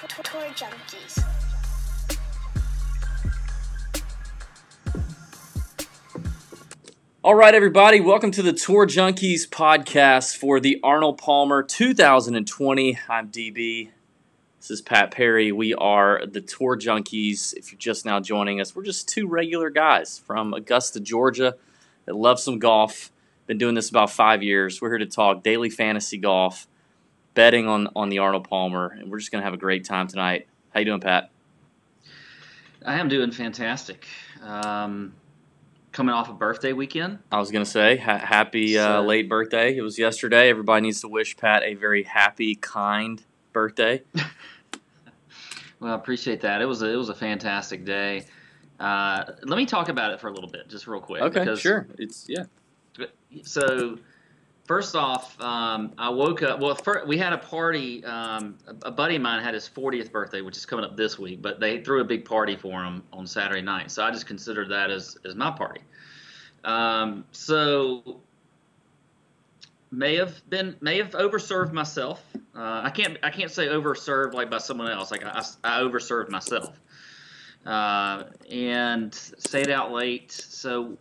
Tour Junkies. All right, everybody, welcome to the Tour Junkies podcast for the Arnold Palmer 2020. I'm DB. This is Pat Perry. We are the Tour Junkies. If you're just now joining us, we're just two regular guys from Augusta, Georgia that love some golf. Been doing this about 5 years. We're here to talk daily fantasy golf, betting on the Arnold Palmer, and we're just going to have a great time tonight. How you doing, Pat? I am doing fantastic. Coming off a birthday weekend. I was going to say, happy late birthday. It was yesterday. Everybody needs to wish Pat a very happy, kind birthday. Well, I appreciate that. It was a fantastic day. Let me talk about it for a little bit, just real quick. Okay, sure. So, first off, I woke up. Well, we had a party. A buddy of mine had his 40th birthday, which is coming up this week. But they threw a big party for him on Saturday night, so I just considered that as my party. So may have overserved myself. I can't say overserved like by someone else. Like I overserved myself, and stayed out late. So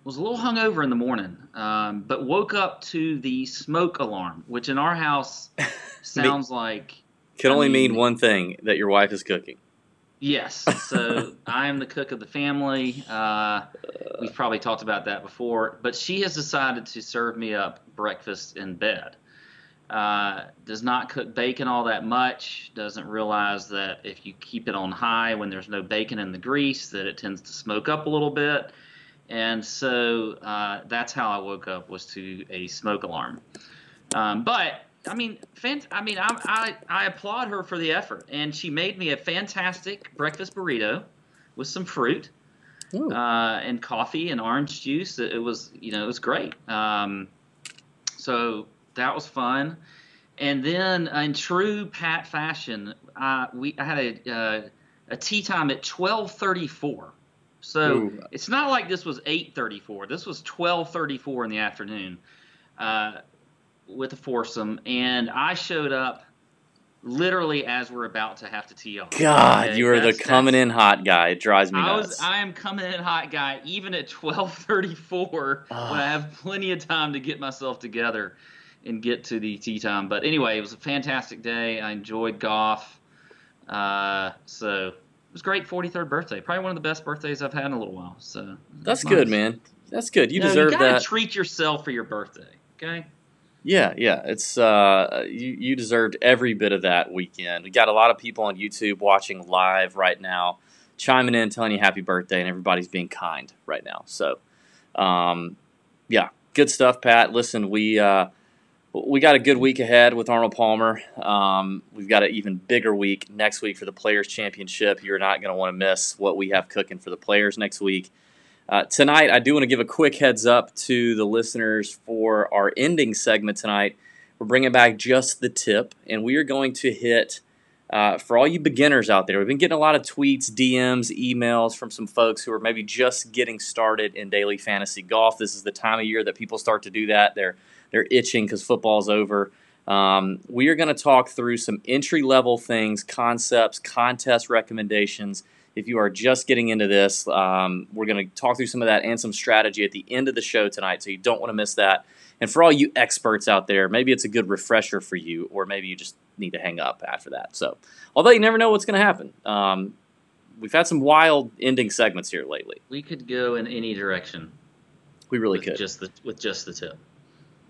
was a little hungover in the morning, but woke up to the smoke alarm, which in our house sounds like can only mean one thing: that your wife is cooking. Yes, so I am the cook of the family. We've probably talked about that before, but she has decided to serve me up breakfast in bed. Does not cook bacon all that much, doesn't realize that if you keep it on high when there's no bacon in the grease, that it tends to smoke up a little bit. And so that's how I woke up, was to a smoke alarm. But I mean, I applaud her for the effort, and she made me a fantastic breakfast burrito with some fruit and coffee and orange juice. It was great. So that was fun. And then, in true Pat fashion, I had a tea time at 12:34. So it's not like this was 8:34. This was 12:34 in the afternoon. With a foursome, and I showed up literally as we're about to have to tee off. God, okay, you are the coming in hot guy. It drives me nuts. I am coming in hot guy, even at 12:34, when I have plenty of time to get myself together and get to the tee time. But anyway, it was a fantastic day. I enjoyed golf. So it was great. 43rd birthday, probably one of the best birthdays I've had in a little while. So that's nice. Good, man. That's good. You deserve that. You gotta treat yourself for your birthday, okay? Yeah. It's you deserved every bit of that weekend. We got a lot of people on YouTube watching live right now, chiming in, telling you happy birthday, and everybody's being kind right now. So, yeah, good stuff, Pat. Listen, we got a good week ahead with Arnold Palmer. We've got an even bigger week next week for the Players Championship. You're not going to want to miss what we have cooking for the Players next week. Tonight, I do want to give a quick heads up to the listeners for our ending segment tonight. We're bringing back Just the Tip, and we are going to hit, for all you beginners out there, we've been getting a lot of tweets, DMs, emails from some folks who are maybe just getting started in daily fantasy golf. This is the time of year that people start to do that. They're itching because football's over. We are going to talk through some entry-level things, concepts, contest recommendations. If you are just getting into this, we're going to talk through some of that and some strategy at the end of the show tonight, so you don't want to miss that. And for all you experts out there, maybe it's a good refresher for you, or maybe you just need to hang up after that. So, although you never know what's going to happen. We've had some wild ending segments here lately. We could go in any direction. We really could. With just the tip.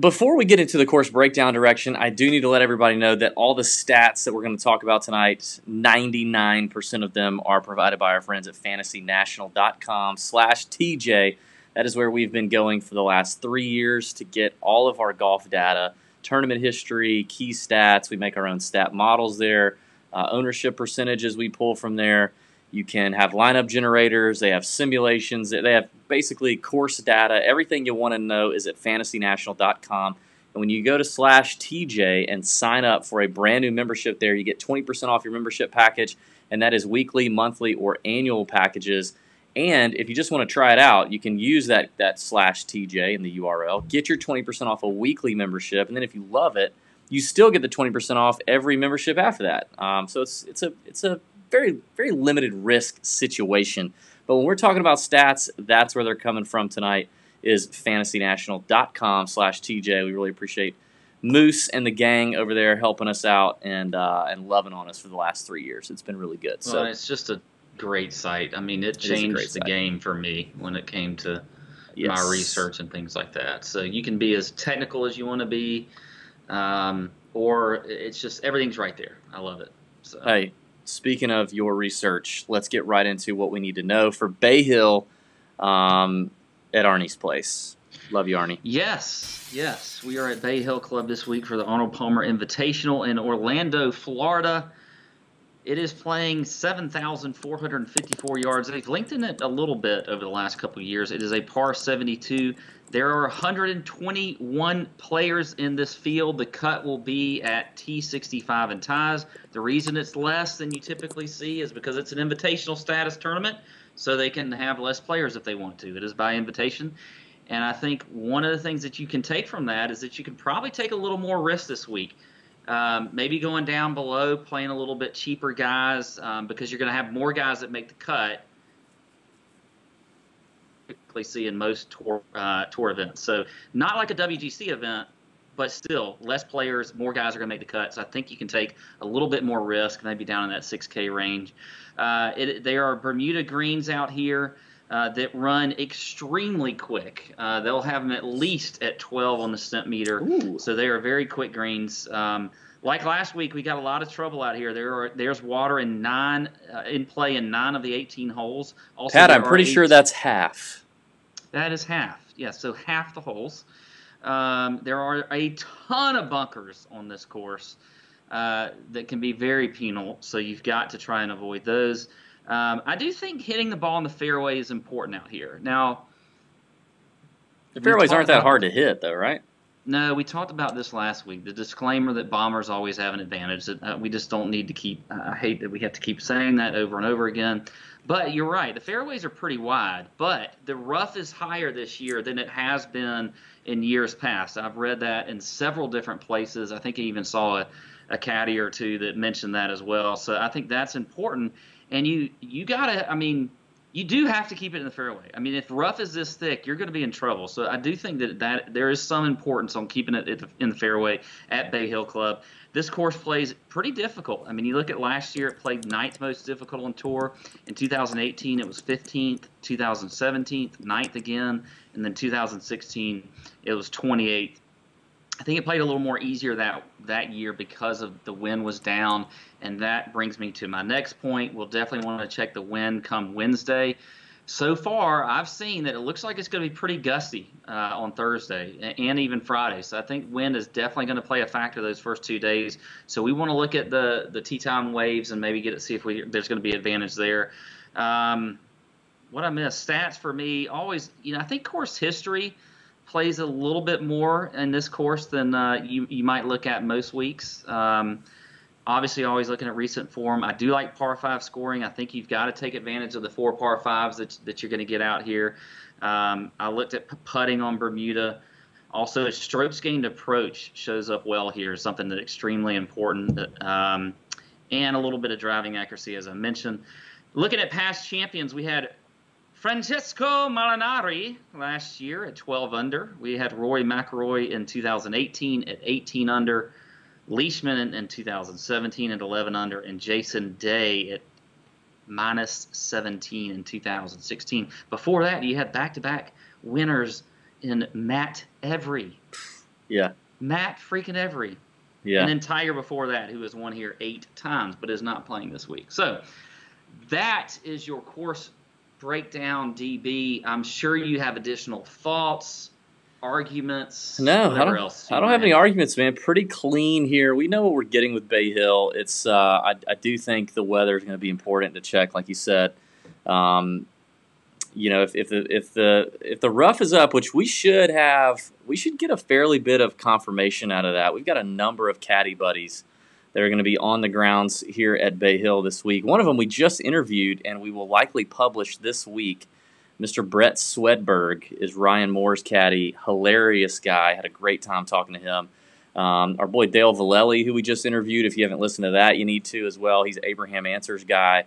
Before we get into the course breakdown direction, I do need to let everybody know that all the stats that we're going to talk about tonight, 99% of them are provided by our friends at fantasynational.com/TJ. That is where we've been going for the last 3 years to get all of our golf data, tournament history, key stats. We make our own stat models there, ownership percentages we pull from there. You can have lineup generators. They have simulations. They have basically course data. Everything you want to know is at fantasynational.com. And when you go to /TJ and sign up for a brand new membership there, you get 20% off your membership package, and that is weekly, monthly, or annual packages. And if you just want to try it out, you can use that /TJ in the URL. Get your 20% off a weekly membership, and then if you love it, you still get the 20% off every membership after that. So it's a very, very limited risk situation. But when we're talking about stats, that's where they're coming from tonight, is fantasynational.com/TJ. We really appreciate Moose and the gang over there helping us out and loving on us for the last 3 years. It's been really good. Well, it's just a great site. I mean, it changed the game for me when it came to my research and things like that. So you can be as technical as you want to be, or it's just everything's right there. I love it. So. Hey, speaking of your research, let's get right into what we need to know for Bay Hill at Arnie's place. Love you, Arnie. Yes. We are at Bay Hill Club this week for the Arnold Palmer Invitational in Orlando, Florida. It is playing 7,454 yards. They've lengthened it a little bit over the last couple of years. It is a par 72. There are 121 players in this field. The cut will be at T65 and ties. The reason it's less than you typically see is because it's an invitational status tournament, so they can have less players if they want to. It is by invitation. And I think one of the things that you can take from that is that you can probably take a little more risk this week. Maybe going down below, playing a little bit cheaper guys, because you're going to have more guys that make the cut. Typically see in most tour events. So not like a WGC event, but still less players, more guys are going to make the cut. So I think you can take a little bit more risk, maybe down in that 6K range. There are Bermuda greens out here that run extremely quick. They'll have them at least at 12 on the centimeter. Ooh. So they are very quick greens. Like last week, we got a lot of trouble out here. There's water in play in 9 of the 18 holes. Also, Pat, I'm pretty sure that's half. That is half. Yeah, so half the holes. There are a ton of bunkers on this course that can be very penal, so you've got to try and avoid those. I do think hitting the ball in the fairway is important out here. Now, the fairways aren't that hard to hit, though, right? No, we talked about this last week. The disclaimer that bombers always have an advantage. That we just don't need to keep. I hate that we have to keep saying that over and over again. But you're right. The fairways are pretty wide, but the rough is higher this year than it has been in years past. I've read that in several different places. I think I even saw a caddy or two that mentioned that as well. So I think that's important. And you gotta, I mean, you do have to keep it in the fairway. I mean, if rough is this thick, you're going to be in trouble. So I do think that there is some importance on keeping it in the fairway at Bay Hill Club. This course plays pretty difficult. I mean, you look at last year, it played 9th most difficult on tour. In 2018, it was 15th. 2017, 9th again. And then 2016, it was 28th. I think it played a little more easier that year because of the wind was down, and that brings me to my next point. We'll definitely want to check the wind come Wednesday. So far, I've seen that it looks like it's going to be pretty gusty on Thursday and even Friday. So I think wind is definitely going to play a factor those first 2 days. So we want to look at the tee time waves and maybe see if there's going to be advantage there. What I missed, stats for me, always, I think course history plays a little bit more in this course than you might look at most weeks. Obviously, always looking at recent form. I do like par 5 scoring. I think you've got to take advantage of the 4 par 5s that you're going to get out here. I looked at putting on Bermuda. Also, strokes gained approach shows up well here, something that's extremely important. And a little bit of driving accuracy, as I mentioned. Looking at past champions, we had Francesco Molinari last year at 12 under. We had Rory McIlroy in 2018 at 18 under. Leishman in 2017 at 11 under. And Jason Day at minus 17 in 2016. Before that, you had back-to-back winners in Matt Every. Yeah. Matt freaking Every. Yeah. And then Tiger before that, who has won here 8 times but is not playing this week. So that is your course breakdown, DB. I'm sure you have additional thoughts, arguments. No, I don't have any arguments, man. Pretty clean here. We know what we're getting with Bay Hill. It's I do think the weather is going to be important to check, like you said. If the rough is up, which we should get a fairly bit of confirmation out of that. We've got a number of caddy buddies that are going to be on the grounds here at Bay Hill this week. One of them we just interviewed, and we will likely publish this week. Mr. Brett Swedberg is Ryan Moore's caddy. Hilarious guy. Had a great time talking to him. Our boy Dale Vallely, who we just interviewed. If you haven't listened to that, you need to as well. He's Abraham Answers guy.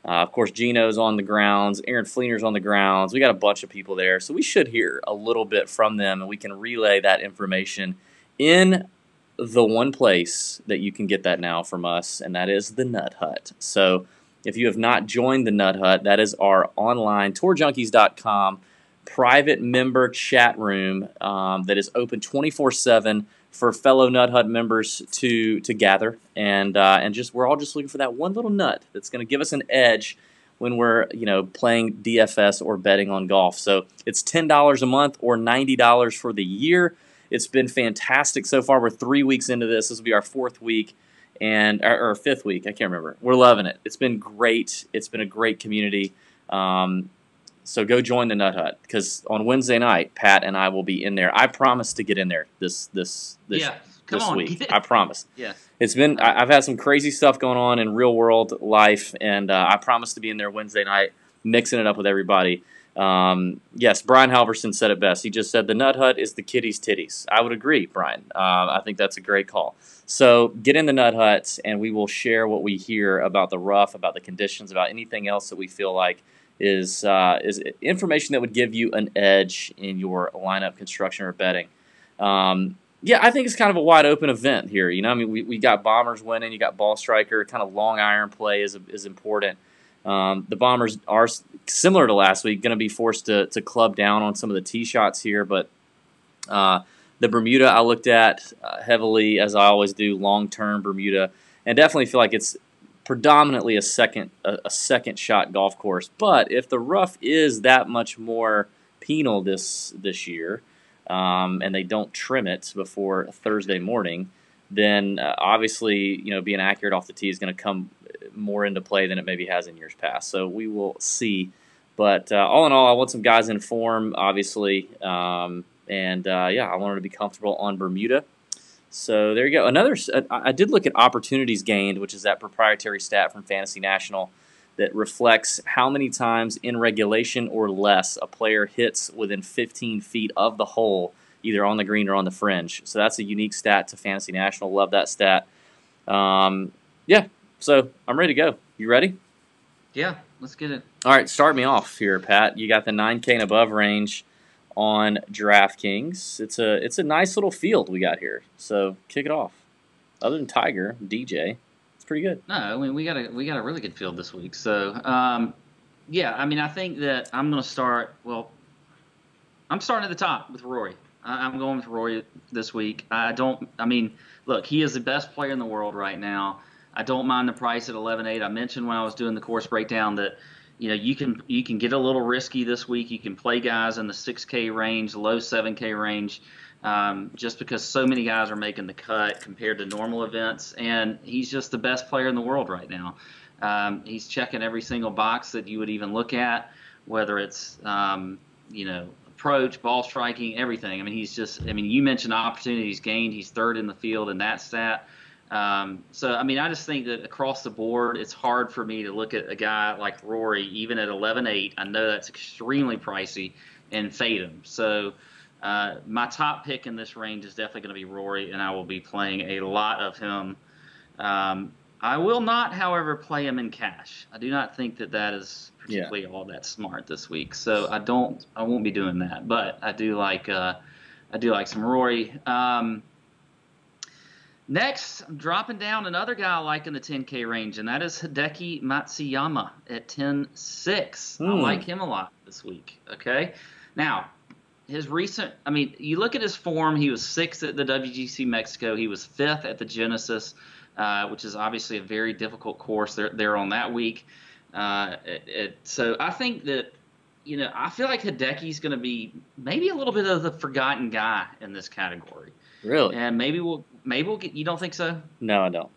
Of course, Gino's on the grounds. Aaron Fleener's on the grounds. We got a bunch of people there. So we should hear a little bit from them, and we can relay that information in the one place that you can get that now from us, and that is the Nut Hut. So if you have not joined the Nut Hut, that is our online tourjunkies.com private member chat room that is open 24/7 for fellow Nut Hut members to gather, and just we're all just looking for that one little nut that's going to give us an edge when we're playing DFS or betting on golf. So it's $10 a month or $90 for the year. It's been fantastic so far. We're 3 weeks into this. This will be our 4th week and or 5th week. I can't remember. We're loving it. It's been great. It's been a great community. So go join the Nut Hut, because on Wednesday night, Pat and I will be in there. I promise to get in there this week. I promise. Yeah. It's been I've had some crazy stuff going on in real world life, and I promise to be in there Wednesday night, mixing it up with everybody. Yes, Brian Halverson said it best. He just said the Nut Hut is the kitty's titties. I would agree, Brian. I think that's a great call. So get in the Nut Hut, and we will share what we hear about the rough, about the conditions, about anything else that we feel like is information that would give you an edge in your lineup construction or betting. Yeah, I think it's kind of a wide open event here. I mean, we got bombers winning, you got ball striker, kind of long iron play is important. The bombers are similar to last week, going to be forced to club down on some of the tee shots here, but the Bermuda I looked at heavily, as I always do, long-term Bermuda, and definitely feel like it's predominantly a second shot golf course. But if the rough is that much more penal this year, and they don't trim it before Thursday morning, then obviously being accurate off the tee is going to come more into play than it maybe has in years past. So we will see. But all in all, I want some guys in form, obviously, and I wanted to be comfortable on Bermuda. So there you go. I did look at opportunities gained, which is that proprietary stat from Fantasy National that reflects how many times in regulation or less a player hits within 15 feet of the hole, either on the green or on the fringe. So that's a unique stat to Fantasy National. Love that stat. So I'm ready to go. You ready? Yeah, let's get it. All right, start me off here, Pat. You got the 9K and above range on DraftKings. It's a nice little field we got here. So kick it off. Other than Tiger, DJ, it's pretty good. No, I mean we got a really good field this week. So I mean I think that I'm going to start. Well, I'm starting at the top with Rory. I'm going with Rory this week. Look, he is the best player in the world right now. I don't mind the price at 11.8. I mentioned when I was doing the course breakdown that you can get a little risky this week. You can play guys in the 6K range, low 7K range, just because so many guys are making the cut compared to normal events. And he's just the best player in the world right now. He's checking every single box that you would even look at, whether it's approach, ball striking, everything. I mean, you mentioned opportunities gained. He's third in the field in that stat. I just think that across the board, it's hard for me to look at a guy like Rory, even at 11.8. I know that's extremely pricey, and fade him. So my top pick in this range is definitely going to be Rory, and I will be playing a lot of him. I will not, however, play him in cash. I do not think that is particularly all that smart this week. So I won't be doing that. But I do like some Rory. Next, I'm dropping down another guy I like in the 10K range, and that is Hideki Matsuyama at 10.6. I like him a lot this week. Okay, now his recent, you look at his form. He was 6th at the WGC Mexico. He was 5th at the Genesis, which is obviously a very difficult course. They're on that week. So I think that I feel like Hideki's going to be maybe a little bit of the forgotten guy in this category. Really? And maybe we'll get. You don't think so? No, I don't.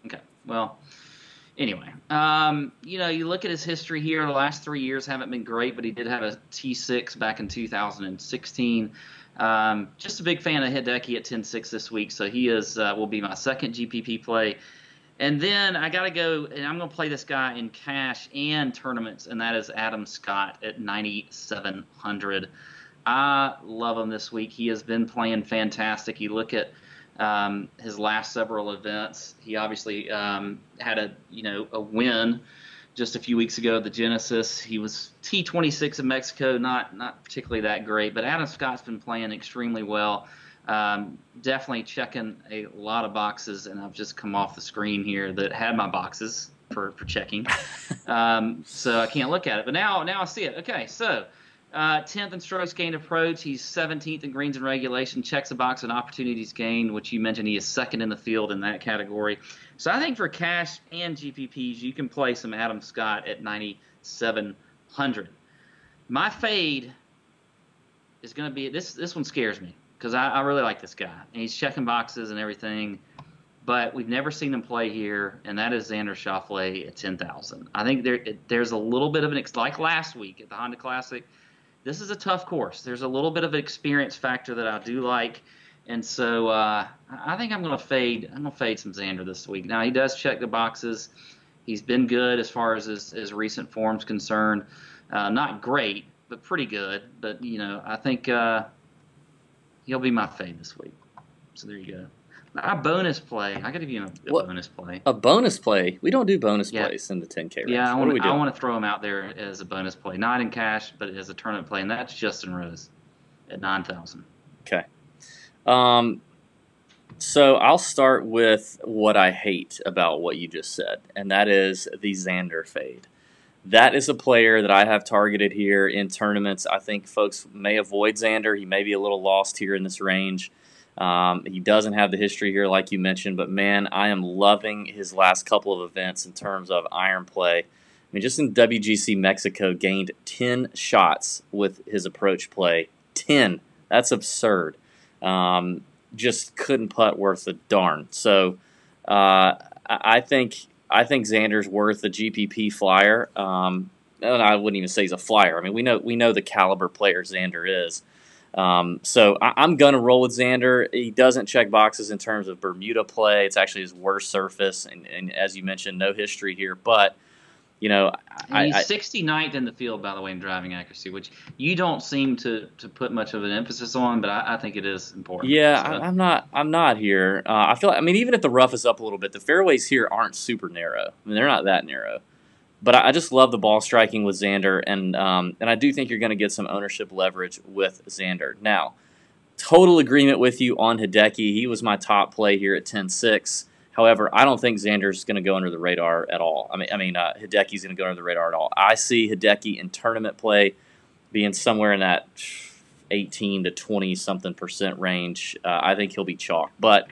Okay. Well, anyway, you look at his history here. The last 3 years haven't been great, but he did have a T6 back in 2016. Just a big fan of Hideki at 10.6 this week, so he will be my second GPP play. And then I got to go, and I'm going to play this guy in cash and tournaments, and that is Adam Scott at 9,700. I love him this week. He has been playing fantastic. You look at his last several events. He obviously had a win just a few weeks ago at the Genesis. He was T26 in Mexico, not particularly that great, but Adam Scott's been playing extremely well. Definitely checking a lot of boxes, and I've just come off the screen here that had my boxes for checking. So I can't look at it, but now I see it. Okay, so 10th in strokes gained approach. He's 17th in greens and regulation. Checks a box on opportunities gained, which you mentioned he is second in the field in that category. So I think for cash and GPPs, you can play some Adam Scott at 9,700. My fade is going to be this one scares me because I really like this guy and he's checking boxes and everything, but we've never seen him play here, and that is Xander Schauffele at 10,000. I think there's a little bit of like last week at the Honda Classic. This is a tough course. There's a little bit of an experience factor that I do like, and so I think I'm going to fade. I'm going to fade some Xander this week. Now he does check the boxes. He's been good as far as his recent form's concerned. Not great, but pretty good. But I think he'll be my fade this week. So there you go. A bonus play. I got to give you a bonus play. A bonus play? We don't do bonus plays in the 10K range. Yeah, I want to throw him out there as a bonus play. Not in cash, but as a tournament play, and that's Justin Rose at 9,000. Okay. So I'll start with what I hate about what you just said, and that is the Xander fade. That is a player that I have targeted here in tournaments. I think folks may avoid Xander. He may be a little lost here in this range. He doesn't have the history here like you mentioned, but man, I am loving his last couple of events in terms of iron play. I mean, just in WGC Mexico, gained 10 shots with his approach play. 10. That's absurd. Just couldn't putt worth a darn. So I think Xander's worth a GPP flyer. And I wouldn't even say he's a flyer. I mean, we know the caliber player Xander is. So I'm going to roll with Xander. He doesn't check boxes in terms of Bermuda play. It's actually his worst surface, and as you mentioned, no history here. But, he's 69th in the field, by the way, in driving accuracy, which you don't seem to put much of an emphasis on, but I think it is important. Yeah, so. I'm not here. I feel like, even if the rough is up a little bit, the fairways here aren't super narrow. I mean, they're not that narrow. But I just love the ball striking with Xander, and I do think you're going to get some ownership leverage with Xander. Now, total agreement with you on Hideki. He was my top play here at 10-6. However, I don't think Xander's going to go under the radar at all. Hideki's going to go under the radar at all. I see Hideki in tournament play being somewhere in that 18 to 20-something% range. I think he'll be chalk, but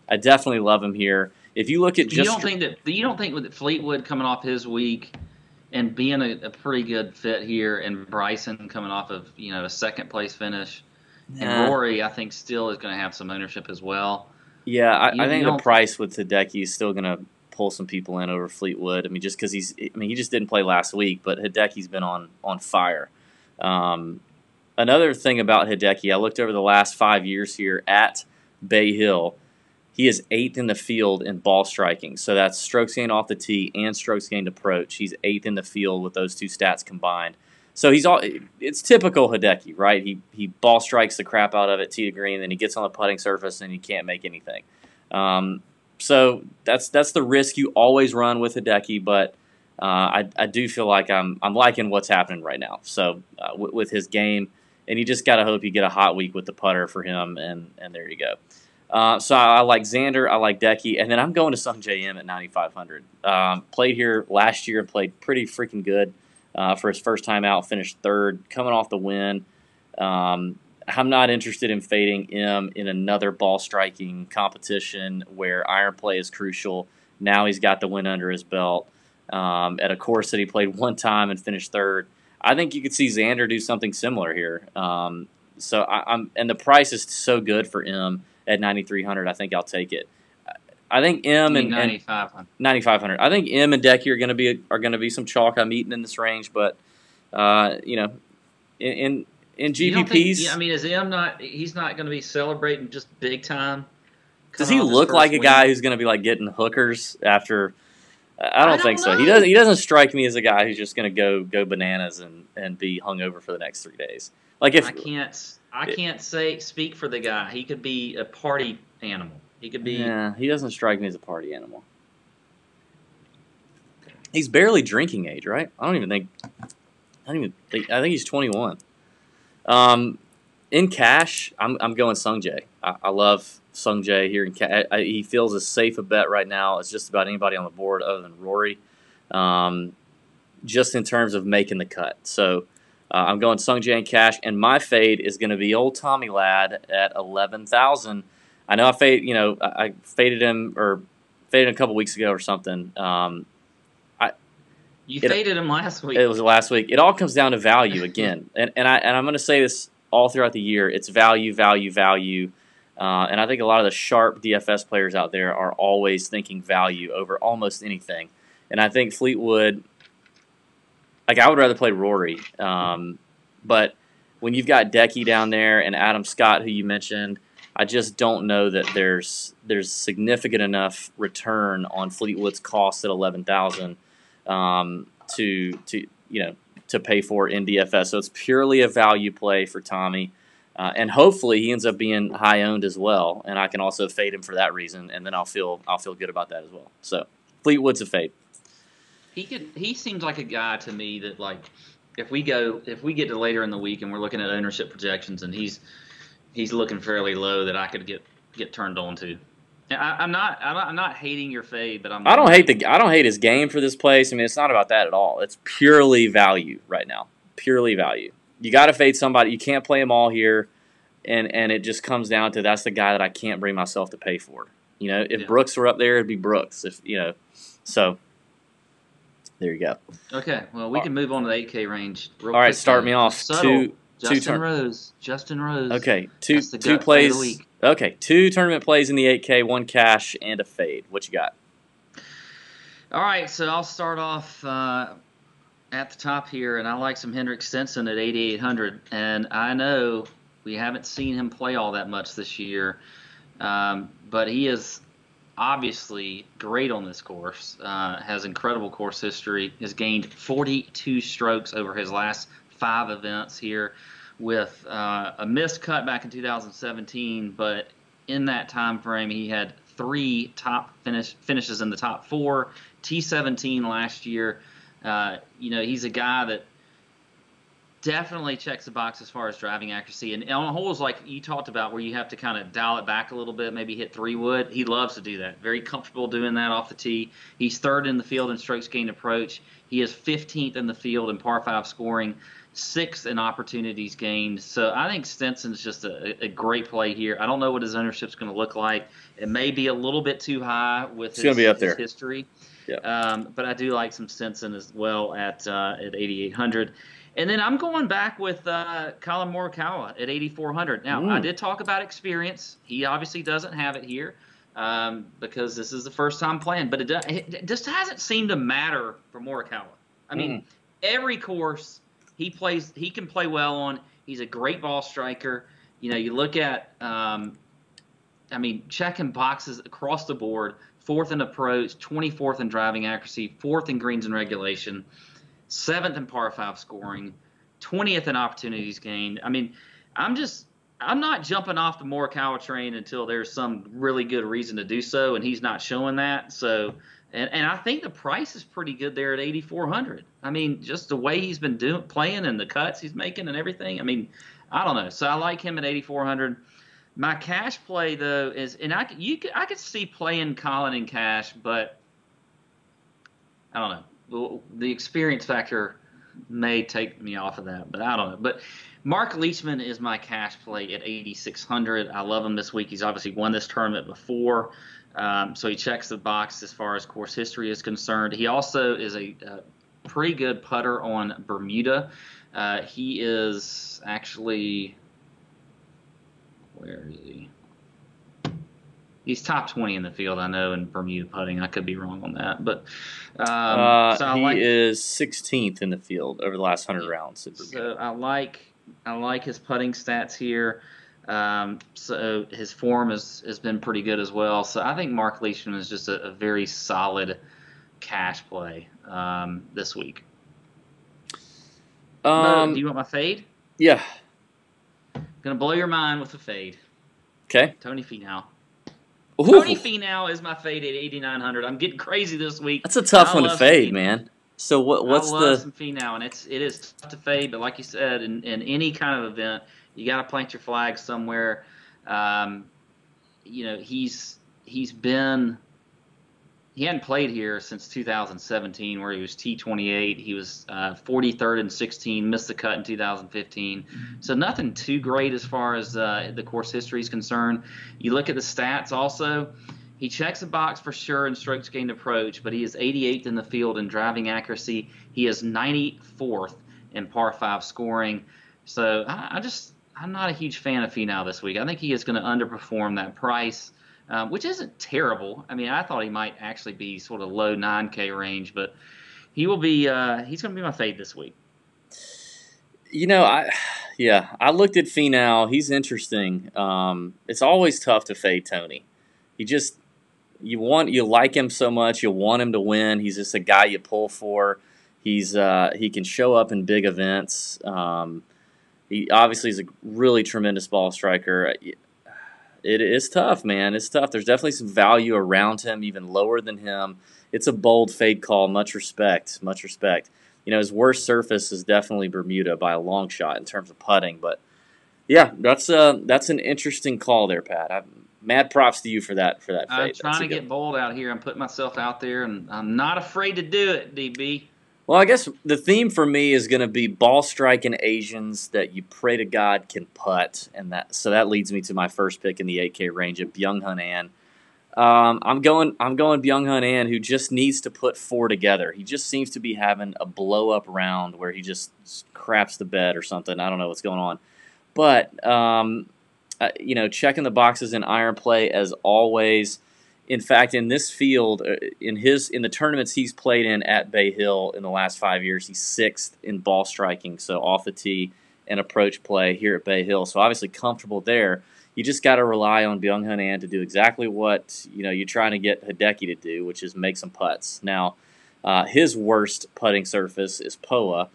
I definitely love him here. If you look at you don't think with Fleetwood coming off his week and being a pretty good fit here, and Bryson coming off of a second place finish, and Rory I think still is going to have some ownership as well. Yeah, I think the price with Hideki is still going to pull some people in over Fleetwood. I mean, just because he just didn't play last week, but Hideki's been on fire. Another thing about Hideki, I looked over the last 5 years here at Bay Hill. He is 8th in the field in ball striking. So that's strokes gained off the tee and strokes gained approach. He's 8th in the field with those two stats combined. So it's typical Hideki, right? He ball strikes the crap out of it, tee to green, then he gets on the putting surface and he can't make anything. So that's the risk you always run with Hideki, but I do feel like I'm liking what's happening right now. So with his game, and you just got to hope you get a hot week with the putter for him, and there you go. So I like Xander, I like Decky, and then I'm going to Sung J M at 9,500. Played here last year and played pretty freaking good for his first time out, finished third, coming off the win. I'm not interested in fading M in another ball striking competition where iron play is crucial. Now he's got the win under his belt at a course that he played one time and finished third. I think you could see Xander do something similar here. And the price is so good for M at 9,300. I think I'll take it. I think M and 9,500. 9,500. I think M and Decky are going to be some chalk I'm eating in this range, but in GPPs, is M not? He's not going to be celebrating just big time. Does he look like a guy who's going to be like getting hookers after? I don't think so. He doesn't strike me as a guy who's just going to go bananas and be hungover for the next 3 days. Like if I can't speak for the guy. He could be a party animal. He could be. Yeah, he doesn't strike me as a party animal. He's barely drinking age, right? I think he's 21. In cash, I'm going Sung Jae. I love Sung Jae here in cash. He feels as safe a bet right now as just about anybody on the board other than Rory, just in terms of making the cut. So I'm going Sung Jae in cash, and my fade is going to be old Tommy Ladd at 11,000. I know I faded him a couple weeks ago or something. You faded him last week. It was last week. It all comes down to value again, and I'm going to say this all throughout the year. It's value, value, value, and I think a lot of the sharp DFS players out there are always thinking value over almost anything. And I think Fleetwood, like I would rather play Rory, but when you've got Decky down there and Adam Scott, who you mentioned, I just don't know that there's significant enough return on Fleetwood's cost at 11,000. To pay for in DFS. So it's purely a value play for Tommy, and hopefully he ends up being high owned as well. And I can also fade him for that reason, and then I'll feel good about that as well. So Fleetwood's a fade. He seems like a guy to me that, like, if we get to later in the week and we're looking at ownership projections and he's looking fairly low, that I could get turned on to. I'm not hating your fade, but I don't hate his game for this place. I mean, it's not about that at all. It's purely value right now. Purely value. You got to fade somebody. You can't play them all here, and it just comes down to that's the guy that I can't bring myself to pay for. If Brooks were up there, it'd be Brooks. So there you go. Okay, well we can move on to the 8K range. All right, start me off. Justin Rose. Okay, two plays. Okay, 2 tournament plays in the 8K, 1 cash, and a fade. What you got? All right, so I'll start off at the top here, and I like some Henrik Stenson at 8,800. And I know we haven't seen him play all that much this year, but he is obviously great on this course, has incredible course history, has gained 42 strokes over his last 5 events here, with a missed cut back in 2017, but in that time frame he had 3 top finishes in the top 4, T17 last year. He's a guy that definitely checks the box as far as driving accuracy, and on holes like you talked about where you have to kind of dial it back a little bit, maybe hit 3-wood, he loves to do that. Very comfortable doing that off the tee. He's 3rd in the field in strokes gained approach. He is 15th in the field in par 5 scoring, 6th in opportunities gained. So I think Stenson's just a great play here. I don't know what his ownership's going to look like. It may be a little bit too high with his history. Yeah. But I do like some Stenson as well at 8,800. And then I'm going back with Colin Morikawa at 8,400. Now, I did talk about experience. He obviously doesn't have it here because this is the first time playing. But it just hasn't seemed to matter for Morikawa. I mean, every course he can play well on. He's a great ball striker. You look at, checking boxes across the board. 4th in approach, 24th in driving accuracy, 4th in greens and regulation, 7th in par 5 scoring, 20th in opportunities gained. I mean, I'm not jumping off the Morikawa train until there's some really good reason to do so, and he's not showing that. So, and I think the price is pretty good there at 8,400. I mean, just the way he's been playing and the cuts he's making and everything. I mean, I don't know. So I like him at 8,400. My cash play though is, and I could see playing Colin in cash, but I don't know. The experience factor may take me off of that, but I don't know. But Mark Leishman is my cash play at 8,600. I love him this week. He's obviously won this tournament before, so he checks the box as far as course history is concerned. He also is a pretty good putter on Bermuda. He is actually, where is he? He's top 20 in the field, I know, in Bermuda putting. I could be wrong on that, but he is 16th in the field over the last 100 rounds. So I like his putting stats here. So his form has been pretty good as well. So I think Mark Leishman is just a very solid cash play this week. Do you want my fade? Yeah. Gonna blow your mind with the fade. Okay. Tony Finau. Tony Ooh, Finau is my fade at 8,900. I'm getting crazy this week. that's a And tough one to fade, man. So I what's love the? some Finau, and it is tough to fade. But like you said, in any kind of event, you got to plant your flag somewhere. Um, he's been he hadn't played here since 2017, where he was T28. He was 43rd and 16, missed the cut in 2015. So nothing too great as far as the course history is concerned. You look at the stats also. He checks a box for sure in strokes gained approach, but he is 88th in the field in driving accuracy. He is 94th in par 5 scoring. So I'm not a huge fan of Finau this week. I think he is going to underperform that price. Which isn't terrible. I mean, I thought he might actually be sort of low 9K range, but he's going to be my fade this week. I looked at Finau. He's interesting. It's always tough to fade Tony. You like him so much. You want him to win. He's just a guy you pull for. He can show up in big events. He obviously is a really tremendous ball striker. It is tough, man. It's tough. There's definitely some value around him, even lower than him. It's a bold fade call. Much respect. Much respect. His worst surface is definitely Bermuda by a long shot in terms of putting. But yeah, that's an interesting call there, Pat. Mad props to you for that fade. I'm trying to get bold out here. I'm putting myself out there, and I'm not afraid to do it, DB. Well, I guess the theme for me is going to be ball striking Asians that you pray to God can putt, and that leads me to my first pick in the 8K range at Byung-Hun An. I'm going Byung-Hun An, who just needs to put 4 together. He just seems to be having a blow up round where he just craps the bed or something. I don't know what's going on, but checking the boxes in iron play as always. In fact, in this field, in the tournaments he's played in at Bay Hill in the last 5 years, he's 6th in ball striking, so off the tee and approach play here at Bay Hill. So obviously comfortable there. You just got to rely on Byung-Hun An to do exactly what you're trying to get Hideki to do, which is make some putts. Now, his worst putting surface is POA,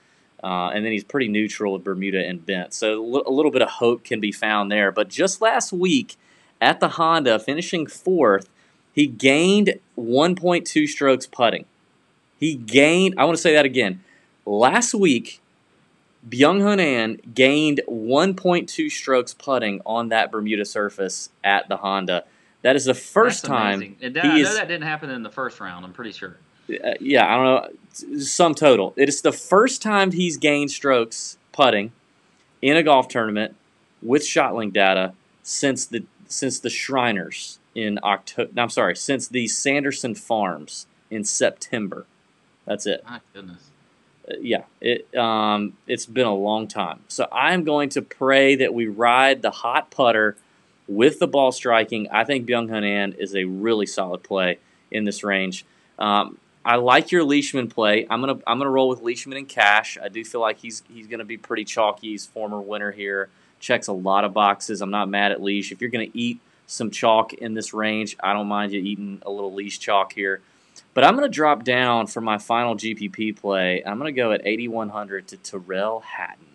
and then he's pretty neutral with Bermuda and Bent. So a little bit of hope can be found there. But just last week at the Honda, finishing 4th, he gained 1.2 strokes putting. I want to say that again. Last week, Byung-Hun An gained 1.2 strokes putting on that Bermuda surface at the Honda. That is the first time. I know that didn't happen in the first round, I'm pretty sure. I don't know. Sum total. It is the first time he's gained strokes putting in a golf tournament with ShotLink data since the Shriners in October. I'm sorry, since the Sanderson Farms in September. That's it. My goodness. It's been a long time. So I'm going to pray that we ride the hot putter with the ball striking. I think Byung-Hun An is a really solid play in this range. I like your Leishman play. I'm gonna roll with Leishman in cash. I do feel like he's gonna be pretty chalky. He's former winner here. Checks a lot of boxes. I'm not mad at Leash. If you're gonna eat some chalk in this range, I don't mind you eating a little Leash chalk here. But I'm going to drop down for my final GPP play. I'm going to go at 8,100 to Tyrrell Hatton.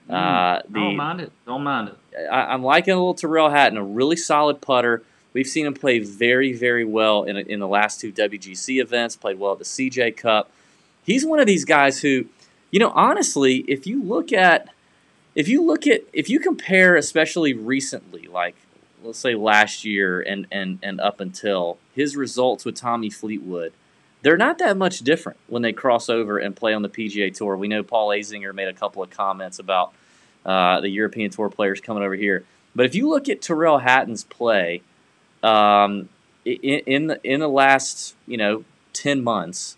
Don't mind it. I'm liking a little Tyrrell Hatton, a really solid putter. We've seen him play very, very well in the last 2 WGC events, played well at the CJ Cup. He's one of these guys who, honestly, if you compare especially recently, like let's say last year and up until his results with Tommy Fleetwood, they're not that much different when they cross over and play on the PGA Tour. We know Paul Azinger made a couple of comments about the European Tour players coming over here. But if you look at Tyrrell Hatton's play in the last 10 months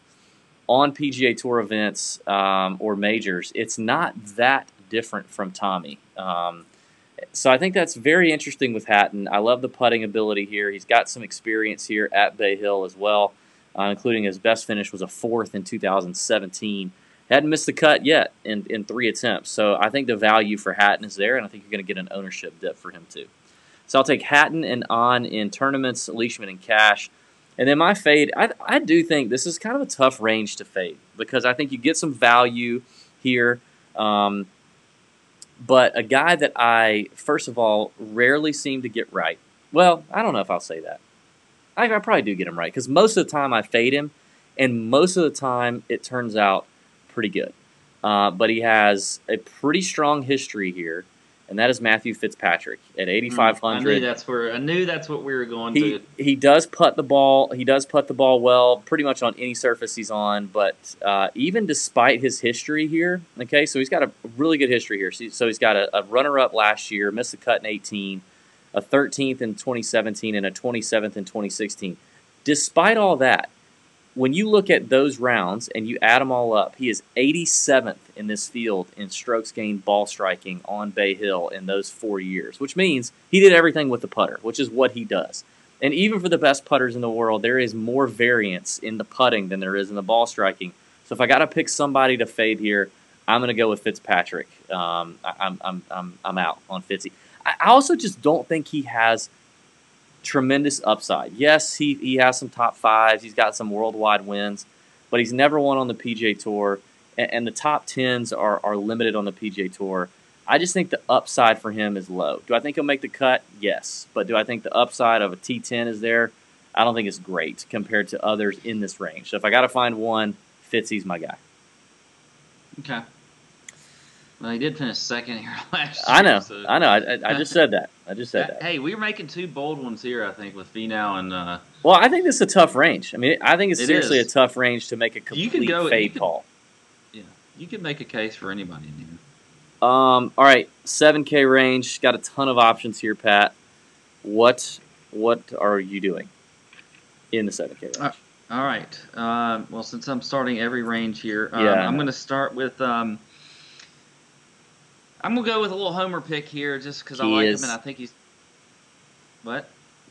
on PGA Tour events or majors, it's not that different from Tommy. So I think that's very interesting with Hatton. I love the putting ability here. He's got some experience here at Bay Hill as well, including his best finish was a 4th in 2017. Hadn't missed the cut yet in 3 attempts. So I think the value for Hatton is there, and I think you're going to get an ownership dip for him too. So I'll take Hatton and On in tournaments, Leishman in cash. And then my fade, I do think this is kind of a tough range to fade because I think you get some value here. But a guy that I, first of all, rarely seem to get right. Well, I don't know if I'll say that. I probably do get him right because most of the time I fade him, and most of the time it turns out pretty good. But he has a pretty strong history here, and that is Matthew Fitzpatrick at 8,500. I knew that's what we were going He to. he does putt the ball. He does putt the ball well, pretty much on any surface he's on. But even despite his history here, okay, so he's got a really good history here. So he's got a runner-up last year, missed the cut in 18, a 13th in 2017, and a 27th in 2016. Despite all that, when you look at those rounds and you add them all up, he is 87th in this field in strokes gained ball striking on Bay Hill in those 4 years, which means he did everything with the putter, which is what he does. And even for the best putters in the world, there is more variance in the putting than there is in the ball striking. So if I got to pick somebody to fade here, I'm going to go with Fitzpatrick. I'm out on Fitzy. I also just don't think he has tremendous upside. Yes, he has some top fives. He's got some worldwide wins, but he's never won on the PGA Tour, and the top tens are limited on the PGA Tour. I just think the upside for him is low. Do I think he'll make the cut? Yes. But do I think the upside of a T10 is there? I don't think it's great compared to others in this range. So if I got to find one, Fitzy's my guy. Okay. Well, he did finish second here last year. I know. So. I know. I just said that. I just said that. Hey, we're making two bold ones here, I think, with Finau and... Well, I think this is a tough range. I mean, I think it's seriously a tough range to make a complete fade call. Yeah, you could make a case for anybody in here. All right, 7K range. Got a ton of options here, Pat. What are you doing in the 7K range? All right. Well, since I'm starting every range here, Yeah, I'm going to start with. I'm going to go with a little homer pick here, just because I like him and I think he's. What?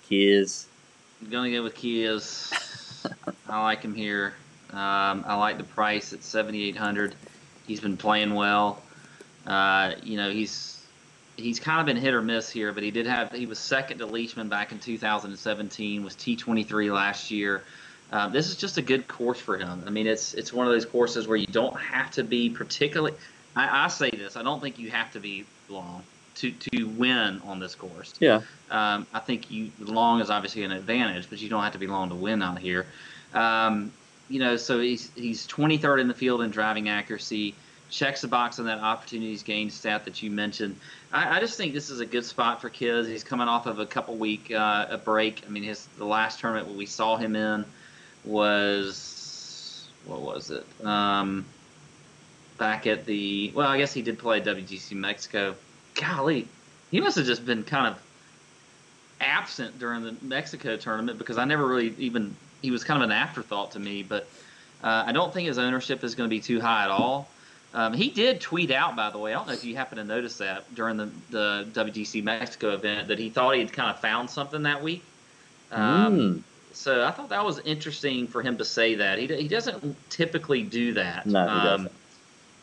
Kiz. I'm going to go with Kiz. I like him here. I like the price at 7,800. He's been playing well. He's kind of been hit or miss here, but he was second to Leishman back in 2017, was T23 last year. This is just a good course for him. I mean, it's one of those courses where you don't have to be particularly. I say this. I don't think you have to be long to win on this course. Yeah. I think long is obviously an advantage, but you don't have to be long to win out here. So he's 23rd in the field in driving accuracy. Checks the box on that opportunities gained stat that you mentioned. I just think this is a good spot for Kiz. He's coming off of a couple-week a break. I mean, the last tournament we saw him in was, what was it? Back at I guess he did play WGC Mexico. Golly, he must have just been kind of absent during the Mexico tournament because I never really he was kind of an afterthought to me. But I don't think his ownership is going to be too high at all. He did tweet out, by the way, I don't know if you happen to notice that during the WGC Mexico event, that he thought he had kind of found something that week. So I thought that was interesting for him to say that. He doesn't typically do that. No, he doesn't.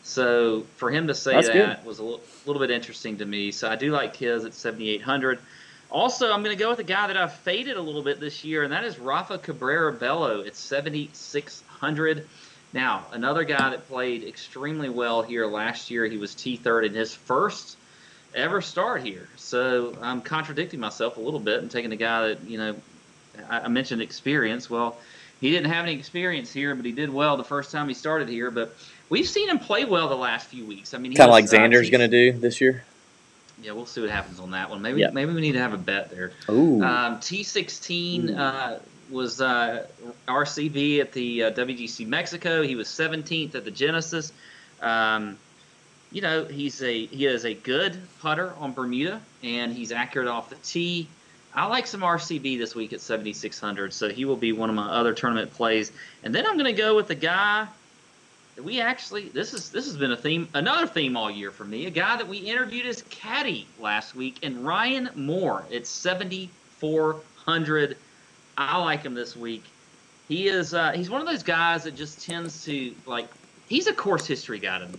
So for him to say That's that good. was a little bit interesting to me. So I do like Kiz at 7,800. Also, I'm going to go with a guy that I've faded a little bit this year, and that is Rafa Cabrera Bello at 7,600. Now, another guy that played extremely well here last year, he was T3rd in his first ever start here. So I'm contradicting myself a little bit and taking a guy that, I mentioned experience. Well, he didn't have any experience here, but he did well the first time he started here. But we've seen him play well the last few weeks. I mean, kind of like Xander's going to do this year. Yeah, we'll see what happens on that one. Maybe we need to have a bet there. Ooh. T16 was RCB at the WGC Mexico. He was 17th at the Genesis. He is a good putter on Bermuda, and he's accurate off the tee. I like some RCB this week at 7,600, so he will be one of my other tournament plays. And then I'm going to go with the guy that we actually this has been another theme all year for me. A guy that we interviewed as caddy last week, and Ryan Moore at 7,400. I like him this week. He's one of those guys that just tends to he's a course history guy to me.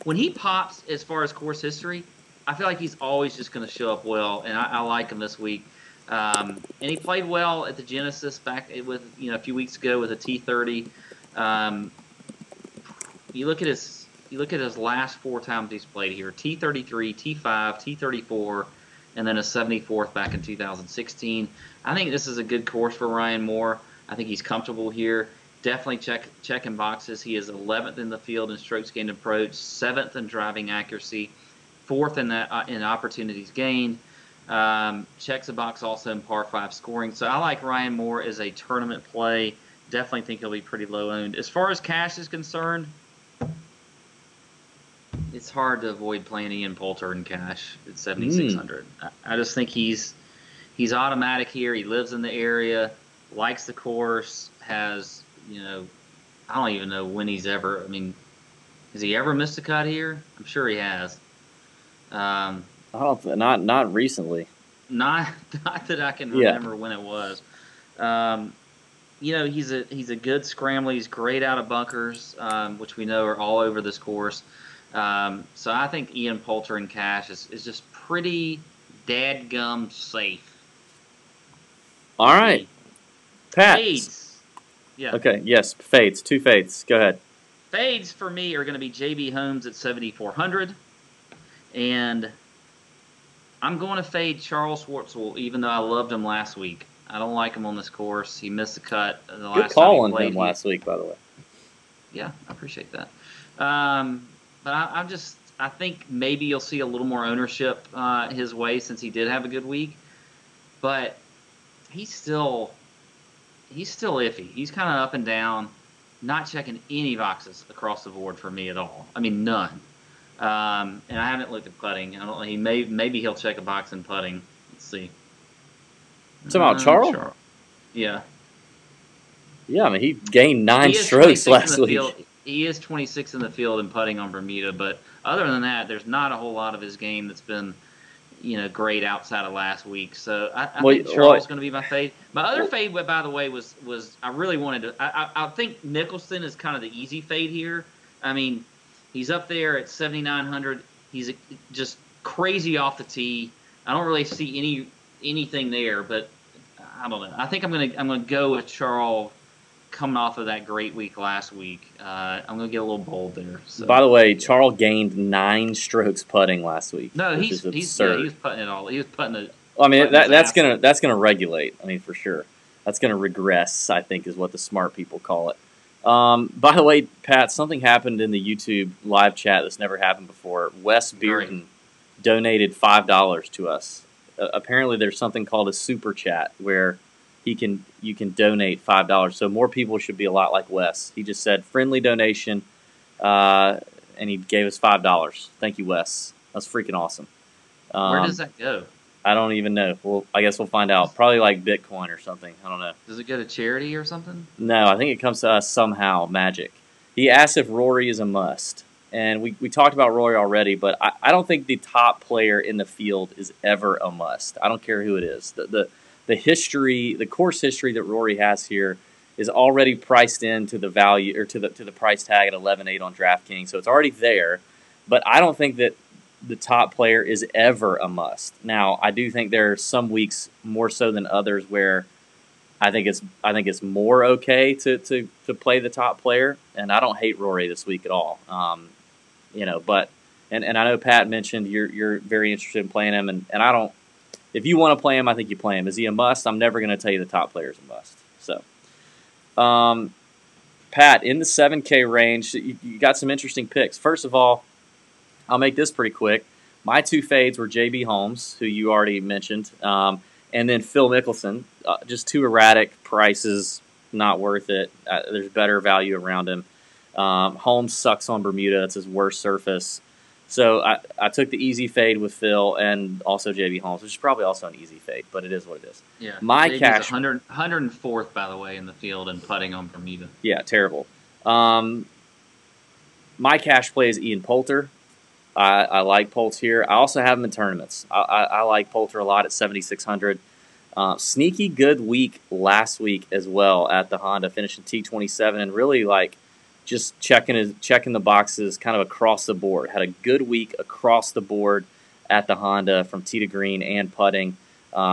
When he pops as far as course history, I feel like he's always just going to show up well, and I like him this week. And he played well at the Genesis back with a few weeks ago with a T30. You look at his last 4 times he's played here: T33, T5, T34, and then a 74th back in 2016. I think this is a good course for Ryan Moore. I think he's comfortable here. Definitely checking boxes. He is 11th in the field in strokes gained approach, 7th in driving accuracy, 4th in opportunities gained. Checks a box also in par 5 scoring. So I like Ryan Moore as a tournament play. Definitely think he'll be pretty low owned. As far as cash is concerned, it's hard to avoid playing Ian Poulter in cash at 7,600. I just think he's automatic here. He lives in the area, likes the course, has, I don't even know when he's ever, has he ever missed a cut here? I'm sure he has. Not recently. Not that I can remember when it was. He's a good scrambler. He's great out of bunkers, which we know are all over this course. So I think Ian Poulter in cash is just pretty dadgum safe. All right. Pat. Fades. Yeah. Okay, yes, fades. 2 fades. Go ahead. Fades for me are going to be JB Holmes at 7,400. And I'm going to fade Charles Schwartzel, even though I loved him last week. I don't like him on this course. He missed the cut the last time he played. Good call on him last week, by the way. Yeah, I appreciate that. But I think maybe you'll see a little more ownership his way since he did have a good week. But he's still iffy. He's kind of up and down, not checking any boxes across the board for me at all. None. And I haven't looked at putting. I don't know. Maybe he'll check a box in putting. Let's see. Talking about Charles? Yeah. Yeah, he gained 9 strokes last week. He is 26 in the field in putting on Bermuda, but other than that, there's not a whole lot of his game that's been, great outside of last week. So I think Charles is going to be my fade. My other fade, by the way, was I really wanted to. I think Nicholson is kind of the easy fade here. He's up there at 7,900. He's just crazy off the tee. I don't really see anything there, but I don't know. I think I'm gonna go with Charles coming off of that great week last week. I'm gonna get a little bold there. So. By the way, Charles gained 9 strokes putting last week. No, he was putting it all. He was putting it. That's gonna regulate. For sure, that's gonna regress. I think is what the smart people call it. By the way, Pat, something happened in the YouTube live chat that's never happened before. Wes Bearden donated $5 to us. Apparently, there's something called a super chat where you can donate $5. So more people should be a lot like Wes. He just said friendly donation, and he gave us $5. Thank you, Wes. That's freaking awesome. Where does that go? I don't even know. Well, I guess we'll find out. Probably like Bitcoin or something. I don't know. Does it go to charity or something? No, I think it comes to us somehow, magic. He asked if Rory is a must. And we talked about Rory already, but I don't think the top player in the field is ever a must. I don't care who it is. The history, the course history that Rory has here is already priced into the value or to the price tag at 11.8 on DraftKings, so it's already there. But I don't think that the top player is ever a must. Now, I do think there are some weeks more so than others where I think it's more okay to play the top player, and I don't hate Rory this week at all. But I know Pat mentioned you're very interested in playing him, and I don't. If you want to play him, I think you play him. Is he a must? I'm never going to tell you the top player is a must. So, Pat, in the 7K range, you got some interesting picks. First of all, I'll make this pretty quick. My 2 fades were JB Holmes, who you already mentioned, and then Phil Mickelson. Just 2 erratic prices, not worth it. There's better value around him. Holmes sucks on Bermuda. It's his worst surface. So I took the easy fade with Phil and also JB Holmes, which is probably also an easy fade, but it is what it is. Yeah, my JB's cash 104th, by the way, in the field and putting on Bermuda. Yeah, terrible. My cash play is Ian Poulter. I like Poulter here. I also have him in tournaments. I like Poulter a lot at 7,600. Sneaky good week last week as well at the Honda, finishing T27 and really just checking the boxes kind of across the board. Had a good week across the board at the Honda from tee to green and putting,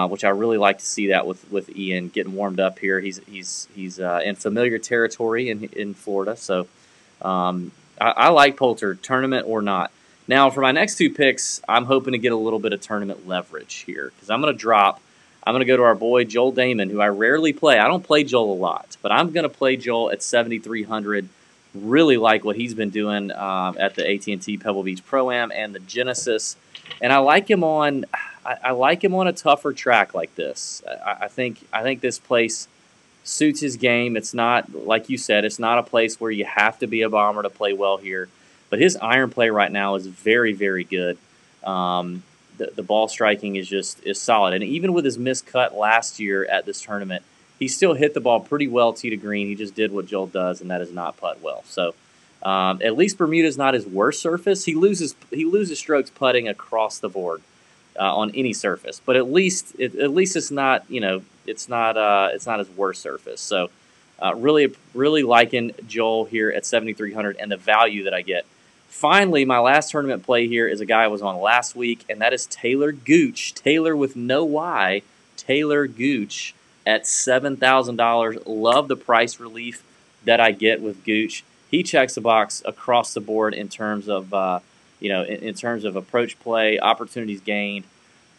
which I really like to see that with Ian getting warmed up here. He's in familiar territory in Florida, so I like Poulter, tournament or not. Now, for my next two picks, I'm hoping to get a little bit of tournament leverage here because I'm going to go to our boy Joel Damon, who I rarely play. I don't play Joel a lot, but I'm going to play Joel at 7,300. Really like what he's been doing at the AT&T Pebble Beach Pro-Am and the Genesis, and I like him on a tougher track like this. I think this place suits his game. It's not, like you said, it's not a place where you have to be a bomber to play well here. But his iron play right now is very, very good. The ball striking is solid. And even with his missed cut last year at this tournament, he still hit the ball pretty well tee to green. He just did what Joel does, and that is not putt well. So at least Bermuda's not his worst surface. He loses strokes putting across the board on any surface. But at least it's not it's not his worst surface. So really liking Joel here at 7,300 and the value that I get. Finally, my last tournament play here is a guy I was on last week, and that is Taylor Gooch. Taylor with no Y. Taylor Gooch at $7,000. Love the price relief that I get with Gooch. He checks the box across the board in terms of in terms of approach play, opportunities gained.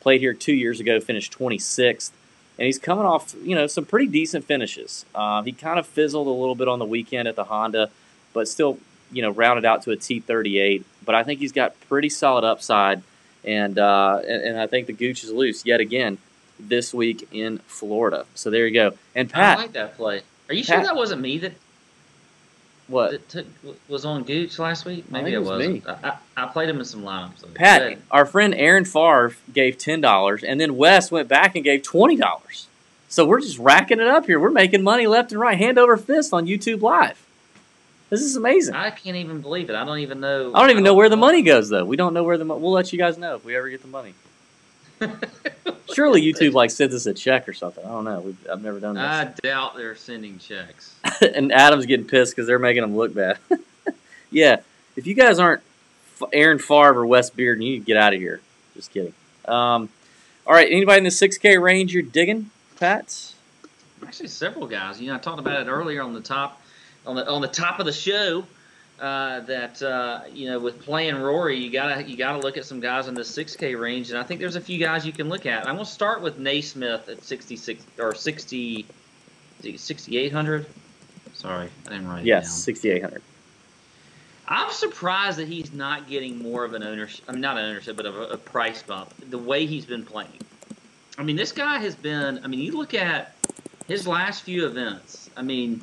Played here 2 years ago, finished 26th, and he's coming off some pretty decent finishes. He kind of fizzled a little bit on the weekend at the Honda, but still rounded out to a T38, but I think he's got pretty solid upside, and I think the Gooch is loose yet again this week in Florida. So there you go. And Pat, I like that play. Are you sure that wasn't me that was on Gooch last week? Maybe it was me. I played him in some lineups. So Pat, our friend Aaron Favre gave $10, and then Wes went back and gave $20. So we're just racking it up here. We're making money left and right, hand over fist on YouTube Live. This is amazing. I can't even believe it. I don't even know. I don't even know where the money goes, though. We don't know where we'll let you guys know if we ever get the money. Surely YouTube sends us a check or something. I don't know. I've never done this. I doubt they're sending checks. And Adam's getting pissed because they're making him look bad. Yeah, if you guys aren't Aaron Favre or Wes Beard, you need to get out of here. Just kidding. All right, anybody in the 6K range you're digging, Pat? Actually, several guys. I talked about it earlier on the top. On the top of the show, with playing Rory, you gotta look at some guys in the 6K range, and I think there's a few guys you can look at. I'm gonna start with Naismith at 6,800. Sorry, I didn't write it down. Yes, 6,800. I'm surprised that he's not getting more of an ownership. I mean, not an ownership, but a price bump. The way he's been playing. I mean, this guy has been. I mean, you look at his last few events. I mean.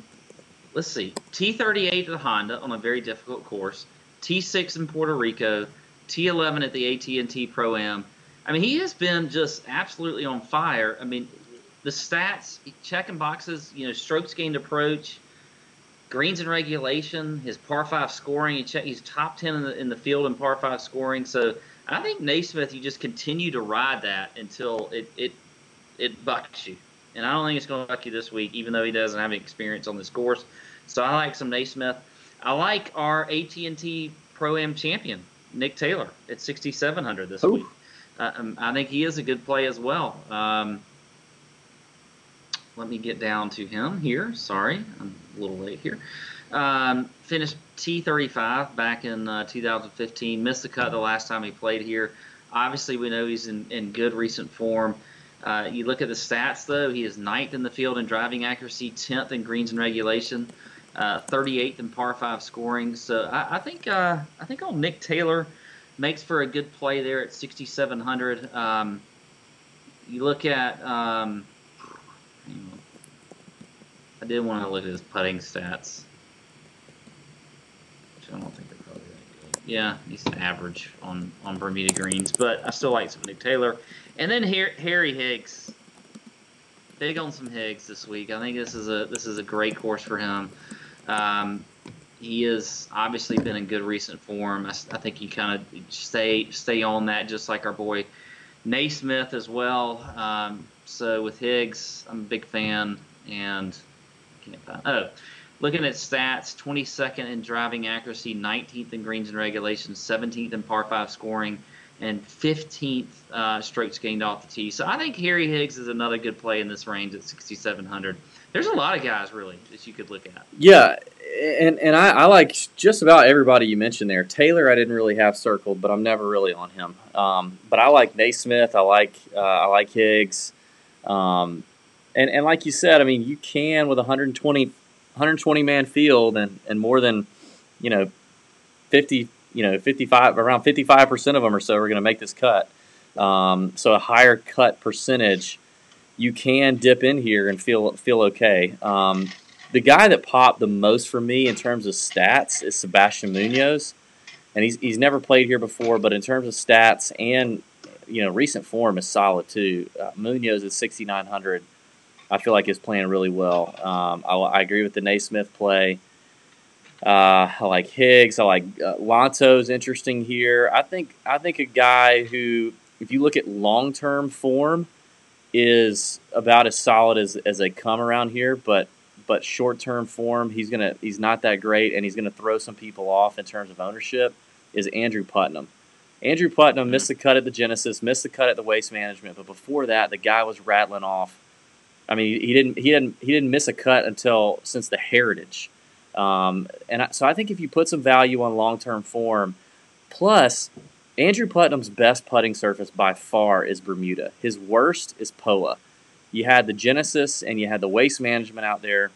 Let's see, T38 at the Honda on a very difficult course, T6 in Puerto Rico, T11 at the AT&T Pro-Am. I mean, he has been just absolutely on fire. I mean, the stats, checking boxes, strokes gained approach, greens in regulation, his par 5 scoring, he's top 10 in the field in par 5 scoring. So I think Naismith, you just continue to ride that until it bucks you. And I don't think it's going to buck you this week, even though he doesn't have any experience on this course. So I like some Naismith. I like our AT&T Pro-Am champion, Nick Taylor, at 6,700 this week. I think he is a good play as well. Let me get down to him here. Sorry, I'm a little late here. Finished T35 back in 2015. Missed the cut the last time he played here. Obviously, we know he's in good recent form. You look at the stats, though. He is 9th in the field in driving accuracy, 10th in greens and regulation, 38th in par 5 scoring. So I think old Nick Taylor makes for a good play there at 6,700. You look at I did want to look at his putting stats, which I don't think they're probably that good. Yeah, he's average on Bermuda greens, but I still like some Nick Taylor. And then Harry Higgs, big on some Higgs this week. I think this is a great course for him. He has obviously been in good recent form. I think he kind of stay on that, just like our boy Naismith as well. So with Higgs, I'm a big fan. And looking at stats, 22nd in driving accuracy, 19th in greens and regulation, 17th in par 5 scoring, and 15th strokes gained off the tee. So I think Harry Higgs is another good play in this range at 6,700. There's a lot of guys, really, that you could look at. Yeah, And I like just about everybody you mentioned there. Taylor, I didn't really have circled, but I'm never really on him. But I like Naismith. I like Higgs. And like you said, I mean, you can with 120 man field and more than 50 55 around 55% of them or so are going to make this cut. So a higher cut percentage, you can dip in here and feel okay. The guy that popped the most for me in terms of stats is Sebastian Munoz, and he's never played here before, but in terms of stats and recent form is solid too. Munoz is 6,900. I feel like is playing really well. I agree with the Naismith play. I like Higgs. I like Lanto's interesting here. I think a guy who, if you look at long-term form, is about as solid as they come around here, but short-term form, he's not that great, and he's gonna throw some people off in terms of ownership. Is Andrew Putnam. Andrew Putnam missed the cut at the Genesis, missed the cut at the Waste Management, but before that, the guy was rattling off. I mean, he didn't miss a cut since the Heritage, so I think if you put some value on long-term form, plus Andrew Putnam's best putting surface by far is Bermuda. His worst is POA. You had the Genesis and you had the Waste Management out there.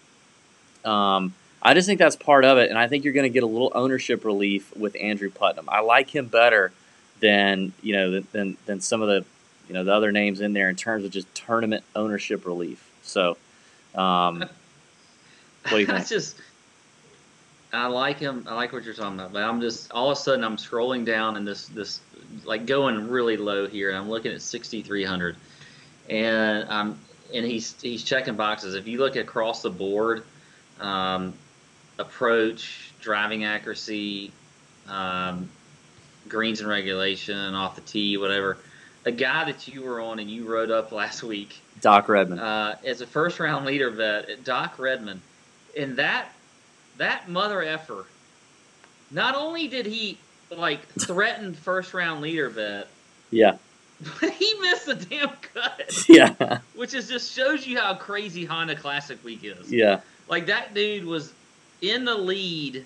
I just think that's part of it, and I think you're going to get a little ownership relief with Andrew Putnam. I like him better than some of the other names in there in terms of just tournament ownership relief. So, what do you think? I like him. I like what you're talking about, but I'm just all of a sudden I'm scrolling down and this like going really low here, and I'm looking at 6,300, and he's checking boxes. If you look across the board, approach, driving accuracy, greens and regulation, off the tee, whatever. A guy that you were on and you wrote up last week, Doc Redman, as a first round leader bet, Doc Redman, and that mother effer. Not only did he threaten first round leader bet, yeah, but he missed the damn cut. Yeah, which just shows you how crazy Honda Classic Week is. Yeah, like that dude was in the lead.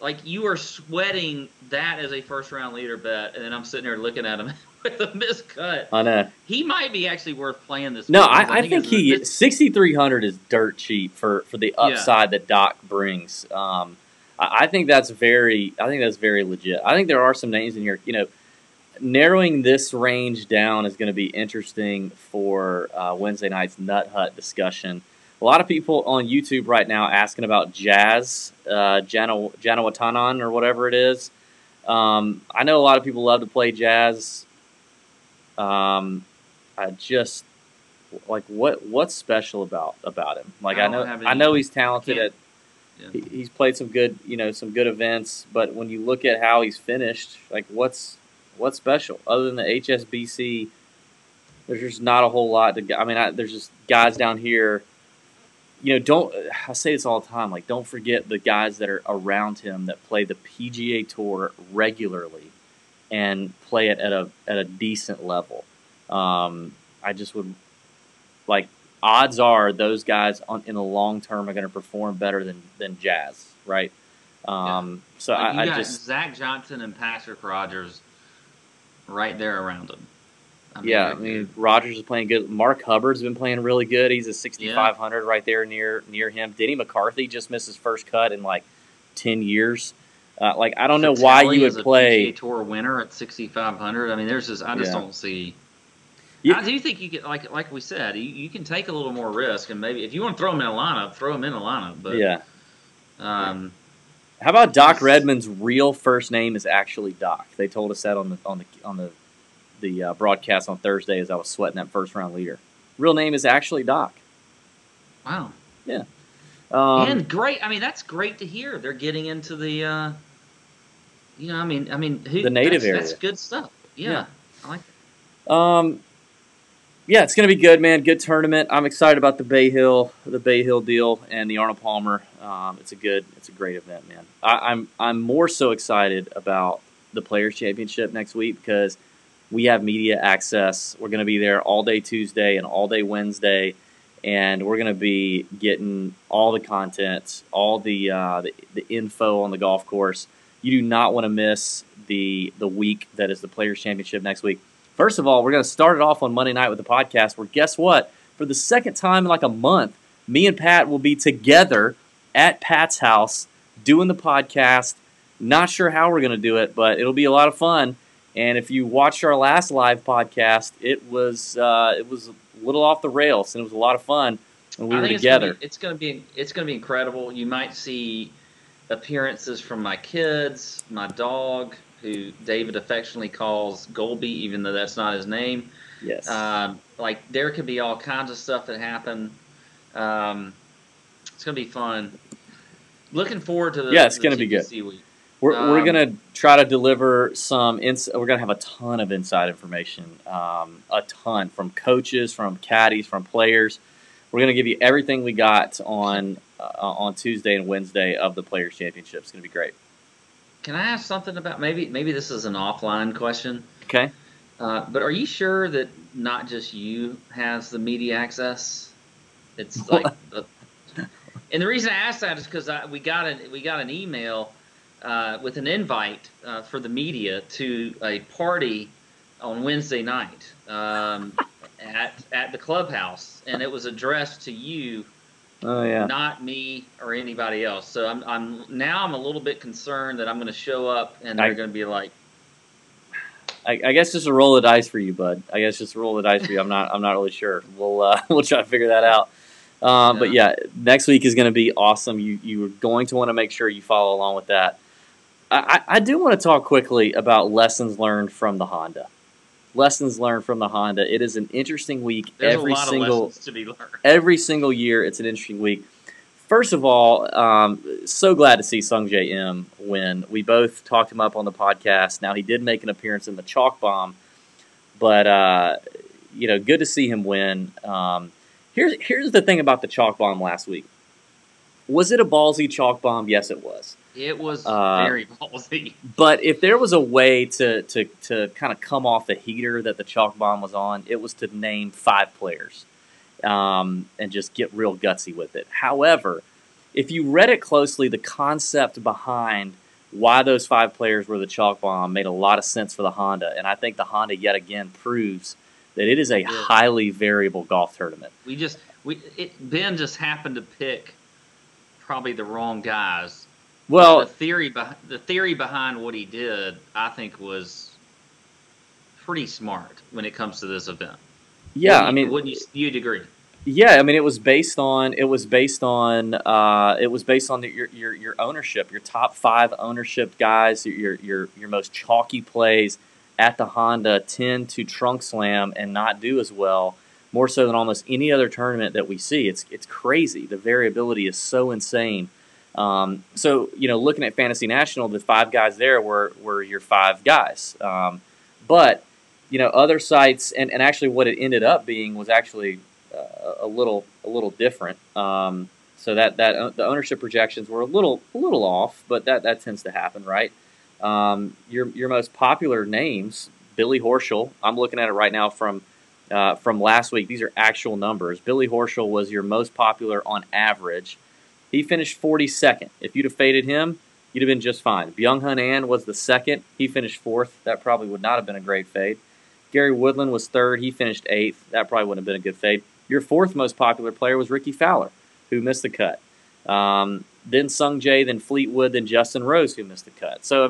Like you were sweating that as a first round leader bet, and then I'm sitting there looking at him with a missed cut. I know. He might be actually worth playing this. No, I think 6,300 is dirt cheap for the upside that Doc brings. I think that's very legit. I think there are some names in here. Narrowing this range down is going to be interesting for Wednesday night's Nut Hut discussion. A lot of people on YouTube right now asking about Jazz, Janawatanan or whatever it is. I know a lot of people love to play Jazz. I just what's special about him? Like I know he's talented at. Yeah. He's played some good events, but when you look at how he's finished, like what's special other than the HSBC? There's just not a whole lot to. I mean, there's just guys down here. I say this all the time. Like, don't forget the guys that are around him that play the PGA Tour regularly and play it at a decent level. I just would odds are those guys in the long term are going to perform better than Jazz, right? So I just Zach Johnson and Patrick Rogers right there around him. I mean, Rogers is playing good. Mark Hubbard's been playing really good. He's a 6,500 right there near him. Denny McCarthy just missed his first cut in 10 years. I don't know why you would play a PGA Tour winner at 6,500. I mean, I just don't see. I do think you can, like we said, you can take a little more risk, and maybe if you want to throw him in a lineup, throw him in a lineup. But how about Doc Redman's real first name is actually Doc? They told us that on the broadcast on Thursday as I was sweating that first round leader. Real name is actually Doc. Wow. Yeah. And great. I mean, that's great to hear. They're getting into the, the native area. That's good stuff. Yeah. I like it. Yeah, it's going to be good, man. Good tournament. I'm excited about the Bay Hill deal and the Arnold Palmer. It's a great event, man. I'm more so excited about the Players Championship next week because we have media access. We're going to be there all day Tuesday and all day Wednesday, and we're going to be getting all the content, all the info on the golf course. You do not want to miss the week that is the Players Championship next week. First of all, we're going to start it off on Monday night with the podcast where, guess what? For the second time in like a month, me and Pat will be together at Pat's house doing the podcast. Not sure how we're going to do it, but it'll be a lot of fun. And if you watched our last live podcast, it was a little off the rails, and it was a lot of fun when we were together. It's going to be incredible. You might see appearances from my kids, my dog, who David affectionately calls Golby, even though that's not his name. Yes. Like, there could be all kinds of stuff that happen. It's going to be fun. Looking forward to it's going to be good. Week. We're going to try to deliver some. We're going to have a ton of inside information, a ton from coaches, from caddies, from players. We're going to give you everything we got on Tuesday and Wednesday of the Players Championship. It's going to be great. Can I ask something about maybe this is an offline question? Okay. But are you sure that not just you has the media access? It's like, and the reason I asked that is because we got an email with an invite for the media to a party on Wednesday night at the clubhouse, and it was addressed to you. Oh yeah. Not me or anybody else. So I'm a little bit concerned that I'm going to show up and they're going to be like, I guess just a roll of dice for you, bud. I guess just a roll of dice for you. I'm not really sure. We'll try to figure that out. But yeah, next week is going to be awesome. You are going to want to make sure you follow along with that. I do want to talk quickly about lessons learned from the Honda. Lessons learned from the Honda. It is an interesting week. There's a lot of lessons to be learned. Every single year, it's an interesting week. First of all, so glad to see Sungjae Im win. We both talked him up on the podcast. Now, he did make an appearance in the Chalk Bomb, but good to see him win. Here's the thing about the Chalk Bomb last week. Was it a ballsy Chalk Bomb? Yes, it was. It was very ballsy. But if there was a way to kind of come off the heater that the Chalk Bomb was on, it was to name 5 players and just get real gutsy with it. However, if you read it closely, the concept behind why those 5 players were the Chalk Bomb made a lot of sense for the Honda. And I think the Honda yet again proves that it is a highly variable golf tournament. Ben just happened to pick probably the wrong guys. Well, the theory behind what he did, I think, was pretty smart when it comes to this event. Yeah, wouldn't you'd agree? Yeah, I mean, it was based on your ownership, your top 5 ownership guys, your most chalky plays at the Honda tend to trunk slam and not do as well, more so than almost any other tournament that we see. It's crazy. The variability is so insane. So, looking at Fantasy National, the 5 guys there were your 5 guys. But, other sites, and actually what it ended up being was actually a little different. So that the ownership projections were a little off, but that tends to happen, right? Your most popular names, Billy Horschel. I'm looking at it right now from last week. These are actual numbers. Billy Horschel was your most popular on average. He finished 42nd. If you'd have faded him, you'd have been just fine. Byung-Hun An was the 2nd. He finished 4th. That probably would not have been a great fade. Gary Woodland was 3rd. He finished 8th. That probably wouldn't have been a good fade. Your 4th most popular player was Ricky Fowler, who missed the cut. Then Sungjae, then Fleetwood, then Justin Rose, who missed the cut. So,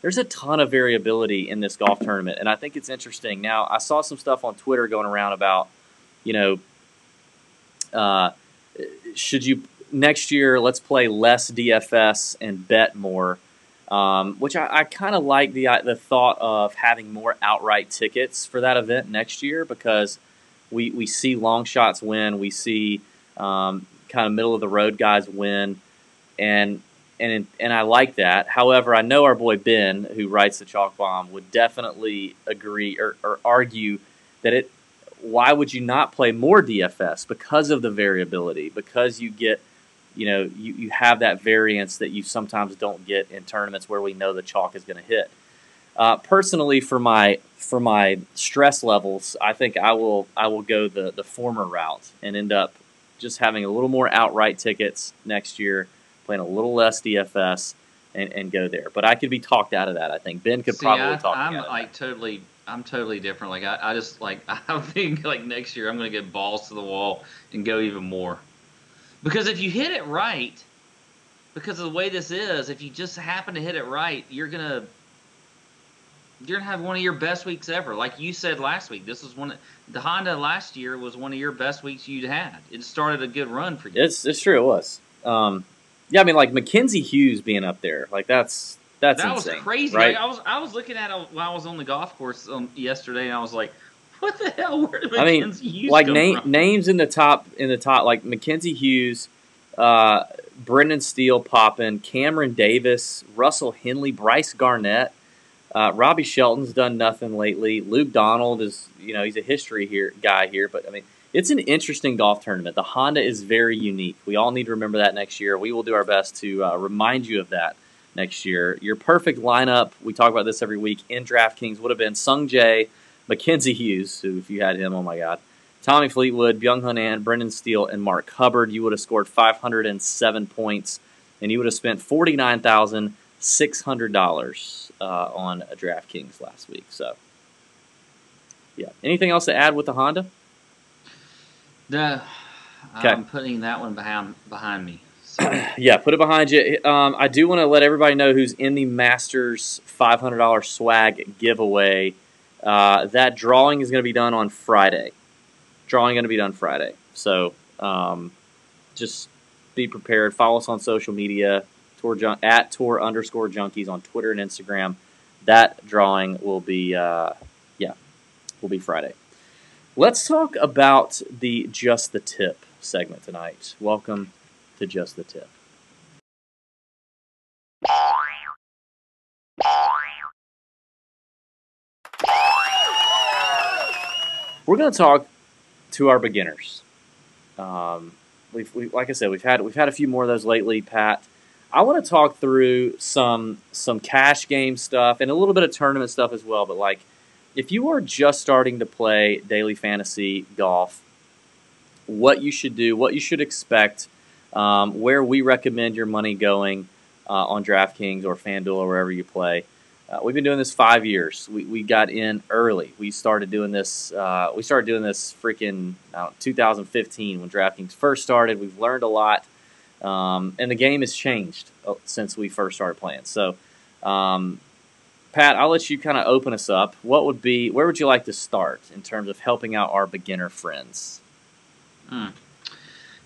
there's a ton of variability in this golf tournament, and I think it's interesting. Now, I saw some stuff on Twitter going around about, should you next year, let's play less DFS and bet more, which I kind of like the thought of having more outright tickets for that event next year, because we see long shots win, we see kind of middle of the road guys win, and I like that. However, I know our boy Ben, who writes the Chalk Bomb, would definitely agree or argue that why would you not play more DFS? Because of the variability, because you get, you have that variance that you sometimes don't get in tournaments where we know the chalk is going to hit. Personally, for my stress levels, I think I will go the former route and end up just having a little more outright tickets next year, playing a little less DFS, and go there. But I could be talked out of that. I think Ben could probably talk me out of that. I'm totally different. Like I just like I think like next year I'm gonna get balls to the wall and go even more. Because if you hit it right, because of the way this is, if you just happen to hit it right, you're gonna have one of your best weeks ever. Like you said last week, this was the Honda last year was one of your best weeks you'd had. It started a good run for you. It's true, it was. Yeah, I mean, like Mackenzie Hughes being up there, like that's that insane, was crazy. right? Like, I was looking at it while I was on the golf course yesterday, and I was like, what the hell? Where did Mackenzie Hughes like come from? names in the top, like Mackenzie Hughes, Brendan Steele popping, Cameron Davis, Russell Henley, Bryce Garnett, Robbie Shelton's done nothing lately. Luke Donald is, he's a history guy here, but I mean, it's an interesting golf tournament. The Honda is very unique. We all need to remember that next year. We will do our best to remind you of that next year. Your perfect lineup, we talk about this every week, in DraftKings would have been Sung Jae, Mackenzie Hughes, who if you had him, oh my God, Tommy Fleetwood, Byung-Hun An, Brendan Steele, and Mark Hubbard. You would have scored 507 points, and you would have spent $49,600 on a DraftKings last week. So, yeah. Anything else to add with the Honda? No. Okay. I'm putting that one behind me. So. Yeah, put it behind you. I do want to let everybody know who's in the Masters $500 swag giveaway. That drawing is going to be done on Friday. So just be prepared. Follow us on social media, at Tour_Junkies on Twitter and Instagram. That drawing will be Friday. Let's talk about the Just the Tip segment tonight. Welcome to Just the Tip. We're going to talk to our beginners. Like I said, we've had a few more of those lately, Pat. I want to talk through some cash game stuff and a little bit of tournament stuff as well. But like, if you are just starting to play daily fantasy golf, what you should do, what you should expect, where we recommend your money going on DraftKings or FanDuel or wherever you play. We've been doing this 5 years. We got in early. We started doing this. Freaking 2015 when DraftKings first started. We've learned a lot, and the game has changed since we first started playing. So, Pat, I'll let you kind of open us up. Where would you like to start in terms of helping out our beginner friends?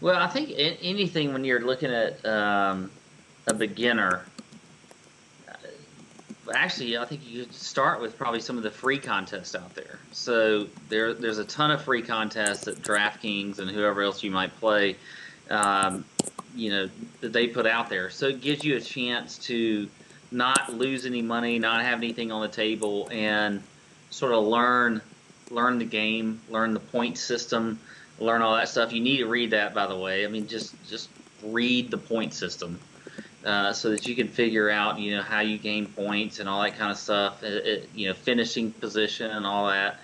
Well, I think anything when you're looking at a beginner. Actually, I think you should start with probably some of the free contests out there. So there's a ton of free contests at DraftKings and whoever else you might play, that they put out there. So it gives you a chance to not lose any money, not have anything on the table, and sort of learn the game, learn the point system, learn all that stuff. You need to read that, by the way. I mean, just read the point system. So that you can figure out, how you gain points and all that kind of stuff, finishing position and all that.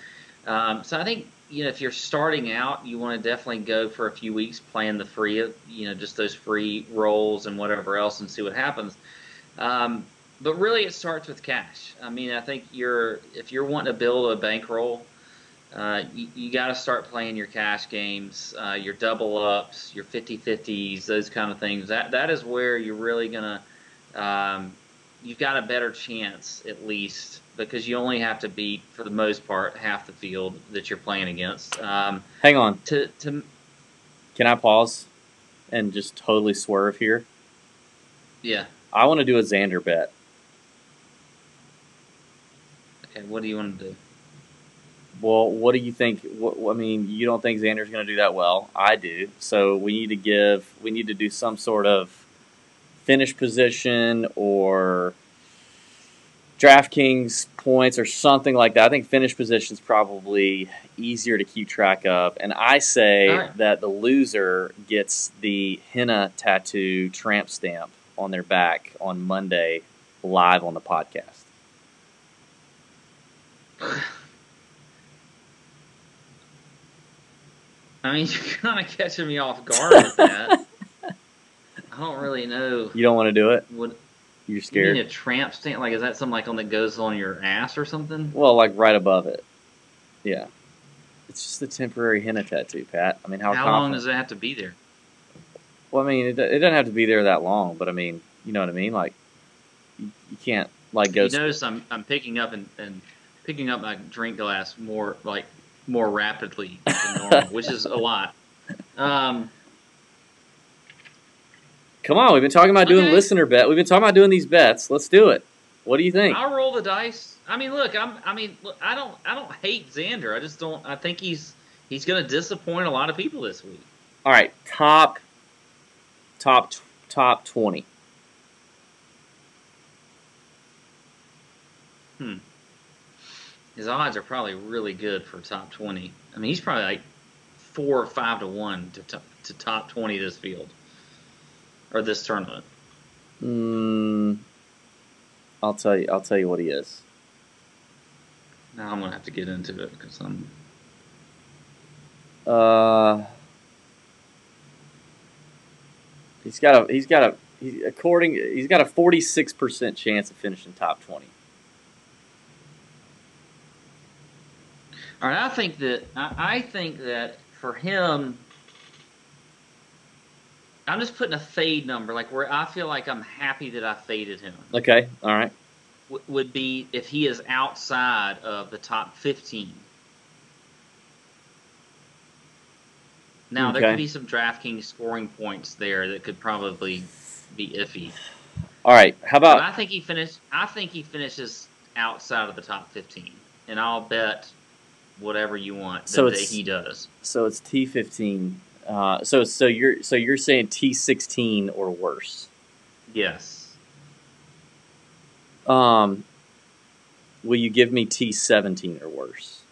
So I think, if you're starting out, you want to definitely go for a few weeks playing the free, just those free rolls and whatever else and see what happens. But really it starts with cash. I mean, I think if you're wanting to build a bankroll, you got to start playing your cash games, your double ups, your 50-50s, those kind of things. That is where you're really gonna you've got a better chance, at least, because you only have to beat, for the most part, half the field that you're playing against. Hang on. Can I pause and just totally swerve here? Yeah. I want to do a Xander bet. Okay, what do you want to do? Well, what do you think? I mean, you don't think Xander's going to do that well. I do. So we need to do some sort of finish position or DraftKings points or something like that. I think finish position is probably easier to keep track of. And I say that the loser gets the henna tattoo tramp stamp on their back on Monday live on the podcast. I mean, you're kind of catching me off guard with that. I don't really know. You don't want to do it? What? You're scared? You mean a tramp stamp? Like, is that something like on that goes on your ass or something? Well, like right above it. Yeah. It's just a temporary henna tattoo, Pat. I mean, how long does it have to be there? Well, I mean, it doesn't have to be there that long, but I mean, you know what I mean? Like, you can't, like, go... You notice I'm picking up and picking up my drink glass more rapidly than normal, which is a lot. Come on, we've been talking about doing listener bet. We've been talking about doing these bets. Let's do it. What do you think? I'll roll the dice. I mean, look, I don't hate Xander. I just don't. I think he's going to disappoint a lot of people this week. All right, top 20. His odds are probably really good for top 20. I mean, he's probably like 4 or 5 to 1 to top 20 this field or this tournament. I'll tell you what he is. Now I'm gonna have to get into it because I'm. He's got a 46% chance of finishing top 20. All right, I think that for him, I'm just putting a fade number, like where I feel like I'm happy that I faded him. Okay, all right. Would be if he is outside of the top 15. Now, there could be some DraftKings scoring points there that could probably be iffy. All right, how about... But I think he finishes outside of the top 15, and I'll bet whatever you want that he does. So it's T15. So you're saying T16 or worse? Yes. Will you give me T17 or worse?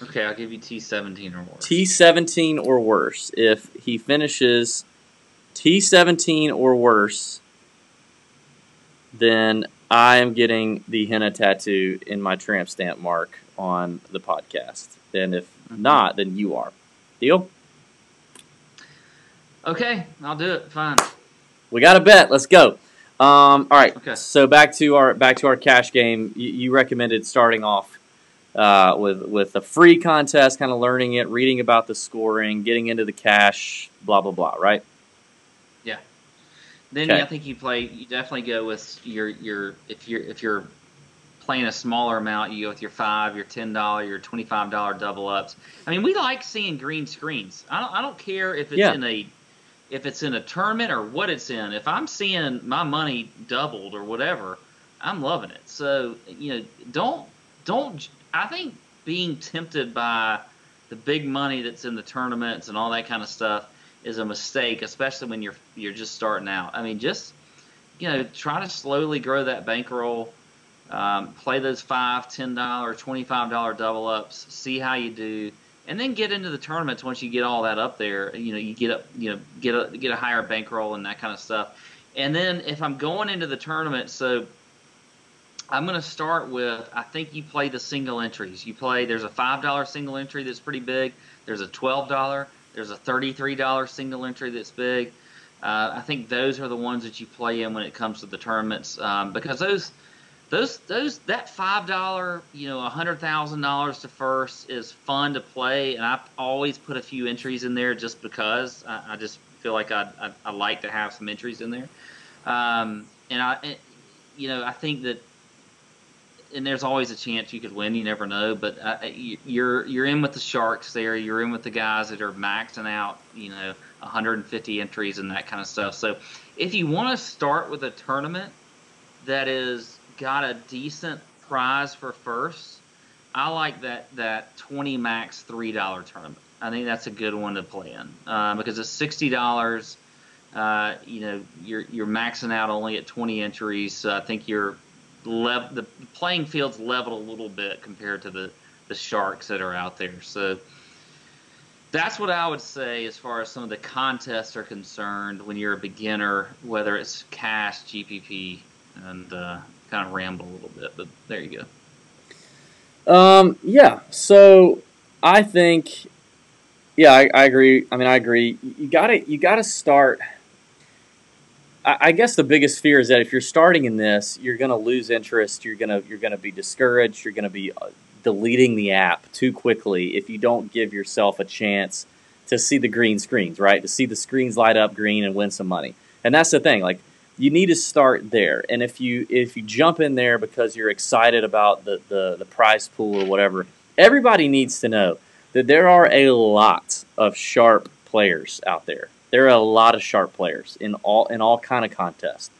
Okay, I'll give you T17 or worse. T17 or worse. If he finishes T17 or worse, then I am getting the henna tattoo in my tramp stamp mark on the podcast. And if not, then you are. Deal? Okay, I'll do it. Fine. We got a bet. Let's go. All right. Okay. So back to our cash game. You recommended starting off with a free contest, kind of learning it, reading about the scoring, getting into the cash, blah blah blah. Right? Yeah. Then I think you definitely go with your if you're playing a smaller amount, you go with your $5, your $10, your $25 double ups. I mean, we like seeing green screens. I don't care if it's in a tournament or what it's in. If I'm seeing my money doubled or whatever, I'm loving it. So, don't I think being tempted by the big money that's in the tournaments and all that kind of stuff is a mistake, especially when you're just starting out. I mean, just try to slowly grow that bankroll. Play those $5, $10, $25 double ups. See how you do. And then get into the tournaments once you get all that up there. You get a higher bankroll and that kind of stuff. And then if I'm going into the tournament, so I'm going to start with, I think you play the single entries. There's a $5 single entry that's pretty big. There's a $12. There's a $33 single entry that's big. I think those are the ones that you play in when it comes to the tournaments, because that $5, $100,000 to first is fun to play, and I always put a few entries in there just because I just feel like I like to have some entries in there, and I think that, and there's always a chance you could win. You never know, but you're in with the sharks there. You're in with the guys that are maxing out, 150 entries and that kind of stuff. So if you want to start with a tournament that is got a decent prize for first, I like that 20 max $3 tournament. I think that's a good one to play in because it's $60. You're maxing out only at 20 entries, so I think the playing field's leveled a little bit compared to the sharks that are out there. So that's what I would say as far as some of the contests are concerned when you're a beginner, whether it's cash, GPP, and kind of ramble a little bit, but there you go. Yeah. So I think, yeah, I agree. I mean, I agree. You gotta start. I guess the biggest fear is that if you're starting in this, you're gonna lose interest. You're gonna be discouraged. You're gonna be deleting the app too quickly if you don't give yourself a chance to see the green screens, right? To see the screens light up green and win some money. And that's the thing. Like, you need to start there. And if you jump in there because you're excited about the prize pool or whatever, everybody needs to know that there are a lot of sharp players out there. There are a lot of sharp players in all kind of contests.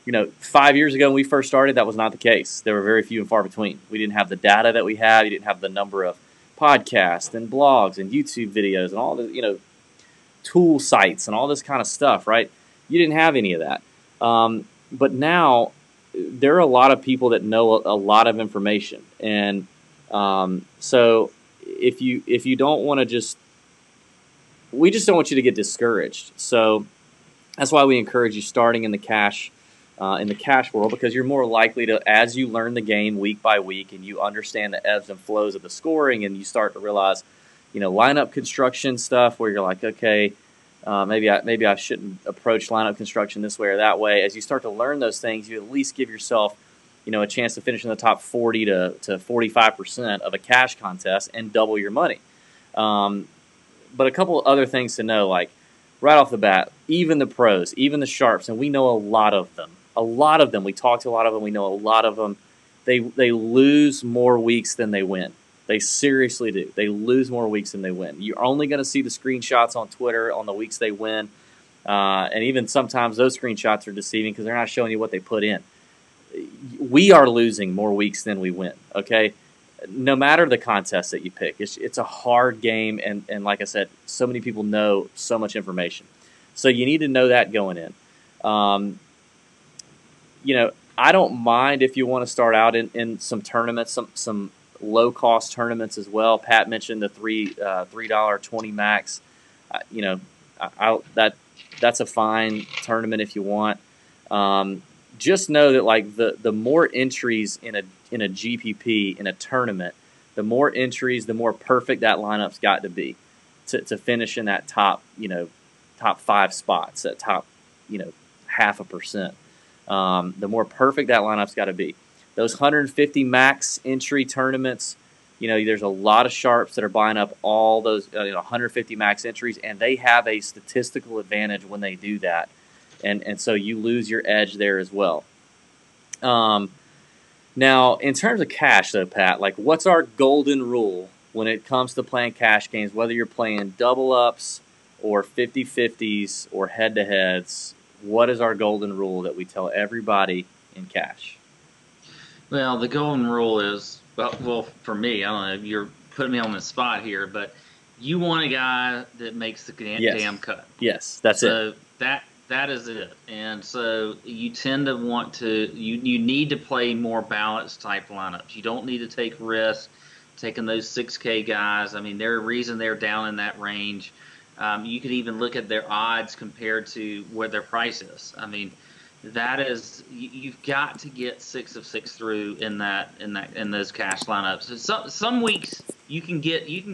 5 years ago when we first started, that was not the case. There were very few and far between. We didn't have the data that we have. You didn't have the number of podcasts and blogs and YouTube videos and all the tool sites and all this kind of stuff, right? You didn't have any of that. But now there are a lot of people that know a lot of information, and so if you don't want to we just don't want you to get discouraged. So that's why we encourage you starting in the cash world, because you're more likely to, as you learn the game week by week and you understand the ebbs and flows of the scoring, and you start to realize, lineup construction stuff where you're like, okay, maybe I shouldn't approach lineup construction this way or that way. As you start to learn those things, you at least give yourself, a chance to finish in the top 40 to 45% of a cash contest and double your money. But a couple of other things to know, like right off the bat, even the pros, even the sharps, and we know a lot of them. We talk to a lot of them. We know a lot of them. They lose more weeks than they win. They seriously do. They lose more weeks than they win. You're only going to see the screenshots on Twitter on the weeks they win. And even sometimes those screenshots are deceiving because they're not showing you what they put in. We are losing more weeks than we win, okay? No matter the contest that you pick. It's a hard game, and like I said, so many people know so much information. So you need to know that going in. I don't mind if you want to start out in some tournaments, some low-cost tournaments as well. Pat mentioned the $3 max. That's a fine tournament if you want. Just know that like the more entries in a GPP in a tournament, the more entries, the more perfect that lineup's got to be to finish in that top 5 spots, that top 0.5%. The more perfect that lineup's got to be. Those 150 max entry tournaments, there's a lot of sharps that are buying up all those 150 max entries, and they have a statistical advantage when they do that. And so you lose your edge there as well. Now, in terms of cash, though, Pat, like what's our golden rule when it comes to playing cash games, whether you're playing double-ups or 50-50s or head-to-heads? What is our golden rule that we tell everybody in cash? Well, the golden rule is, well, for me, I don't know, you're putting me on the spot here, but you want a guy that makes the damn cut. Yes, that's it. So that is it. And so you tend to want to, you need to play more balanced type lineups. You don't need to take risks taking those 6K guys. I mean, there's a reason they're down in that range. You could even look at their odds compared to where their price is. I mean, that is, you've got to get 6 of 6 through in those cash lineups. So some weeks you can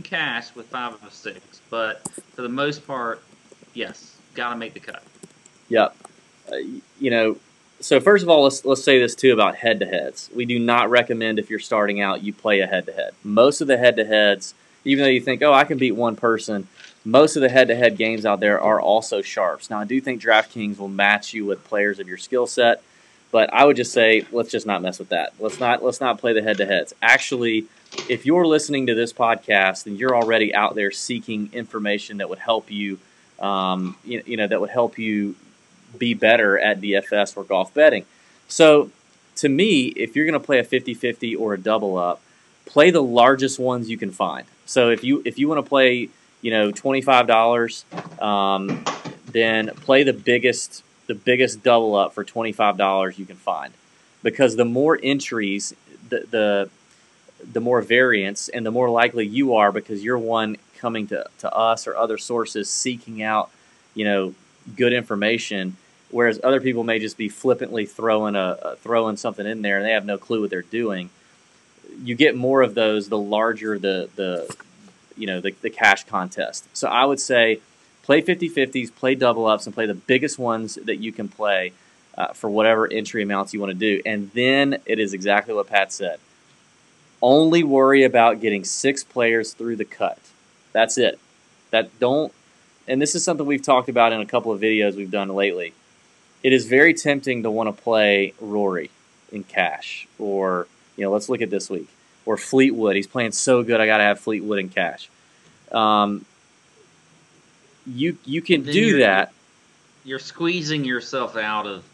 cash with 5 of 6, but for the most part, yes, got to make the cut. Yep. So first of all, let's say this too about head-to-heads. We do not recommend if you're starting out you play a head-to-head. Most of the head-to-heads, even though you think, oh, I can beat one person, most of the head-to-head games out there are also sharps. Now, I do think DraftKings will match you with players of your skill set, but I would just say let's just not mess with that. Let's not play the head-to-heads. Actually, if you're listening to this podcast and you're already out there seeking information that would help you, that would help you be better at DFS or golf betting. So, to me, if you're going to play a 50-50 or a double-up, play the largest ones you can find. So if you want to play, $25, then play the biggest double up for $25 you can find, because the more entries, the more variance, and the more likely you are, because you're one coming to us or other sources seeking out, good information, whereas other people may just be flippantly throwing something in there and they have no clue what they're doing. You get more of those the larger the the cash contest. So I would say play 50-50s, play double ups, and play the biggest ones that you can play for whatever entry amounts you want to do. And then it is exactly what Pat said. Only worry about getting 6 players through the cut. That's it. And this is something we've talked about in a couple of videos we've done lately. It is very tempting to want to play Rory in cash, or let's look at this week, or Fleetwood. He's playing so good, I got to have Fleetwood in cash. You can do that. You're squeezing yourself out of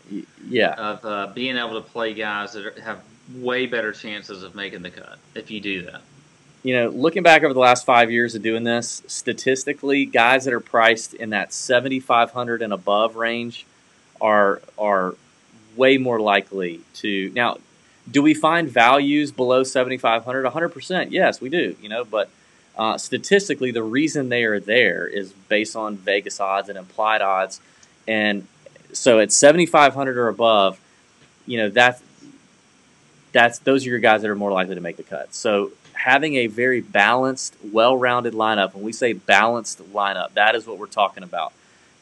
being able to play guys that have way better chances of making the cut if you do that. Looking back over the last 5 years of doing this, statistically, guys that are priced in that 7,500 and above range are way more likely to. Now, do we find values below 7,500? 100%, yes, we do. But statistically, the reason they are there is based on Vegas odds and implied odds, and so at 7,500 or above, those are your guys that are more likely to make the cut. So having a very balanced, well-rounded lineup, when we say balanced lineup, that is what we're talking about.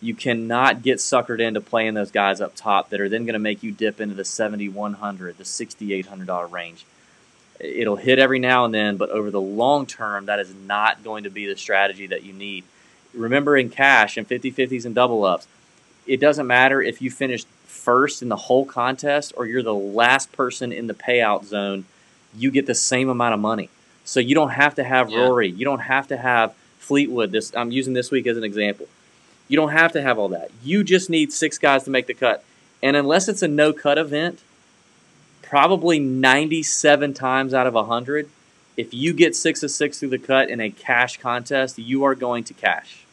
You cannot get suckered into playing those guys up top that are then going to make you dip into the $7,100, the $6,800 range. It'll hit every now and then, but over the long term, that is not going to be the strategy that you need. Remember, in cash and 50-50s and double ups, it doesn't matter if you finished first in the whole contest or you're the last person in the payout zone, you get the same amount of money. So you don't have to have Rory. You don't have to have Fleetwood. I'm using this week as an example. You don't have to have all that. You just need 6 guys to make the cut. And unless it's a no-cut event, probably 97 times out of 100, if you get 6 of 6 through the cut in a cash contest, you are going to cash.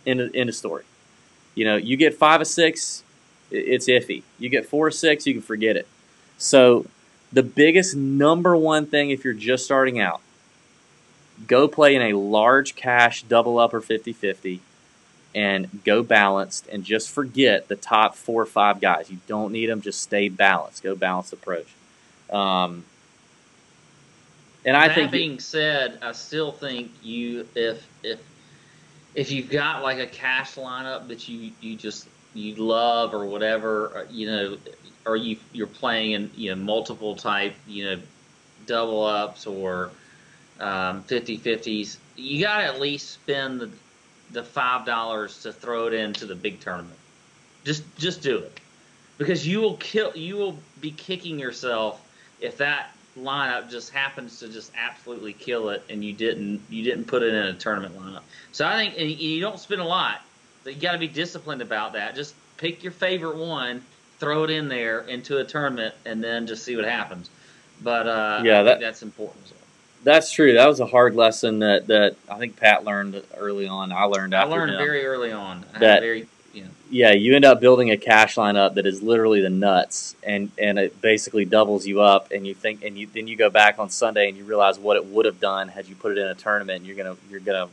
End of story. You get 5 of 6, it's iffy. You get 4 of 6, you can forget it. So the biggest number one thing if you're just starting out, go play in a large cash double up or 50-50 and go balanced and just forget the top 4 or 5 guys. You don't need them. Just stay balanced. Go balanced approach. And that being said, I still think if you've got like a cash lineup that you love or whatever, or you're playing in multiple type double ups or 50-50s, you got to at least spend the $5 to throw it into the big tournament. Just do it, because you will be kicking yourself if that lineup just happens to just absolutely kill it and you didn't put it in a tournament lineup. So I think, and you don't spend a lot, but you got to be disciplined about that. Just pick your favorite one, throw it in there into a tournament, and then just see what happens. But I think that's important as well. That's true. That was a hard lesson that I think Pat learned early on. I learned very early on. You end up building a cash lineup that is literally the nuts, and it basically doubles you up. And then you go back on Sunday and you realize what it would have done had you put it in a tournament. And you're gonna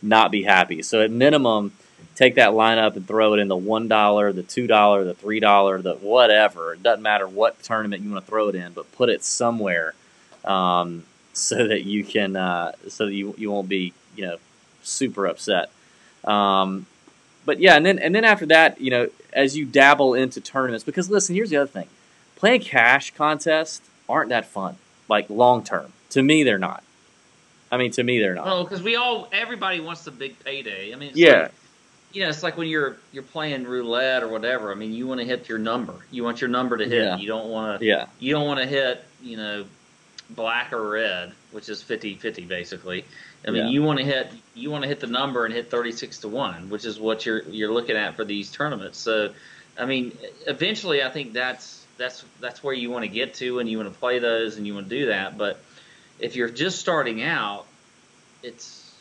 not be happy. So at minimum, take that lineup and throw it in the $1, the $2, the $3, the whatever. It doesn't matter what tournament you want to throw it in, but put it somewhere. So that you can, you won't be, super upset. But yeah, and then after that, as you dabble into tournaments, because listen, here's the other thing: playing cash contests aren't that fun, like long term. To me, they're not. Oh, because everybody wants the big payday. I mean, it's like when you're playing roulette or whatever. I mean, you want to hit your number. You want your number to hit. Yeah. You don't want to. Yeah. You don't want to hit, black or red, which is 50-50 basically. I mean, you want to hit the number and hit 36-1, which is what you're looking at for these tournaments. So, I mean, eventually, I think that's where you want to get to, and you want to play those, and you want to do that. But if you're just starting out, it's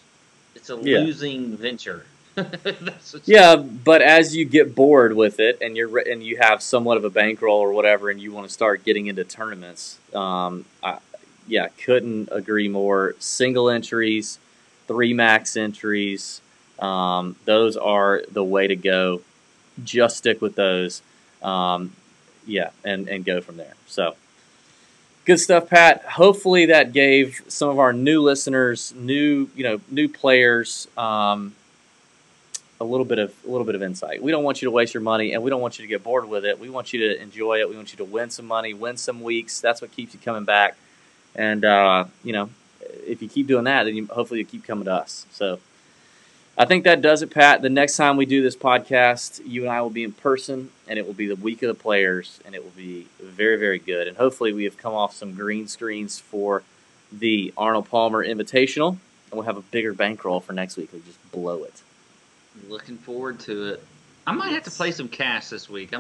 a losing venture. But as you get bored with it, and you have somewhat of a bankroll or whatever, and you want to start getting into tournaments, couldn't agree more. Single entries, 3 max entries, those are the way to go. Just stick with those, and go from there. So, Good stuff, Pat. Hopefully that gave some of our new listeners, new players, a little bit of insight. We don't want you to waste your money, and we don't want you to get bored with it. We want you to enjoy it. We want you to win some money, win some weeks. That's what keeps you coming back. And if you keep doing that, then hopefully you keep coming to us. So I think that does it, Pat. The next time we do this podcast, you and I will be in person, and it will be the week of the players, and it will be very, very good. And hopefully we have come off some green screens for the Arnold Palmer Invitational, and we'll have a bigger bankroll for next week. We'll just blow it. Looking forward to it. I might have to play some cash this week.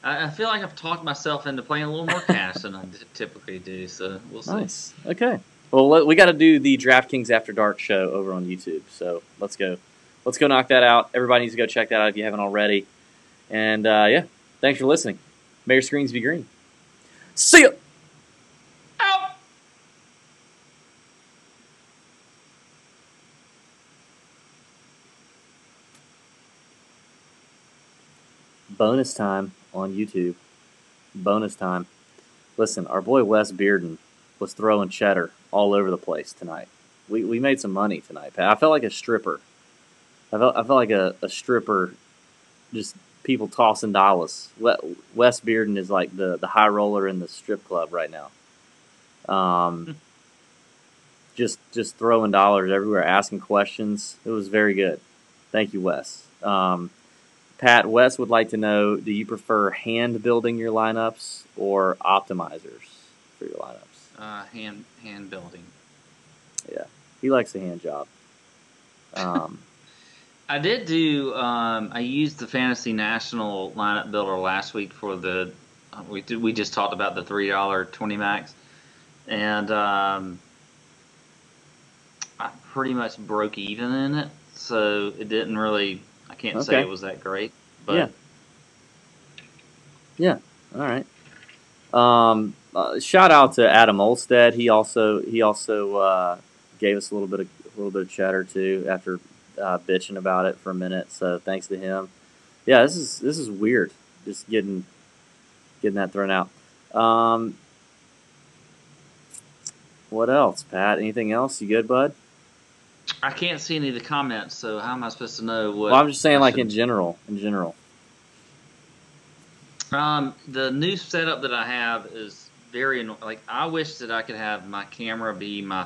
I feel like I've talked myself into playing a little more cash than I typically do, so we'll see. Nice. Okay. Well, we got to do the DraftKings After Dark show over on YouTube, so let's go. Let's go knock that out. Everybody needs to go check that out if you haven't already. And, yeah, thanks for listening. May your screens be green. See ya! Out! Bonus time on YouTube. Bonus time. Listen, our boy Wes Bearden was throwing cheddar all over the place tonight. We made some money tonight, Pat. I felt like a stripper. I felt like a stripper, just people tossing dollars. Wes Bearden is like the high roller in the strip club right now. Just throwing dollars everywhere, asking questions. It was very good. Thank you, Wes. Pat, Wes would like to know, do you prefer hand building your lineups or optimizers for your lineups? Hand building. Yeah, he likes the hand job. I did do. I used the Fantasy National lineup builder last week for the. We just talked about the $3 20 max, and I pretty much broke even in it. So it didn't really. I can't say it was that great, but yeah. All right. Shout out to Adam Olstead. He also gave us a little bit of chatter too after bitching about it for a minute. So thanks to him. Yeah, this is weird. Just getting that thrown out. What else, Pat? Anything else? You good, bud? I can't see any of the comments, so how am I supposed to know what? Well, I'm just saying, like in general. The new setup that I have is very annoying. Like, I wish that I could have my camera be my.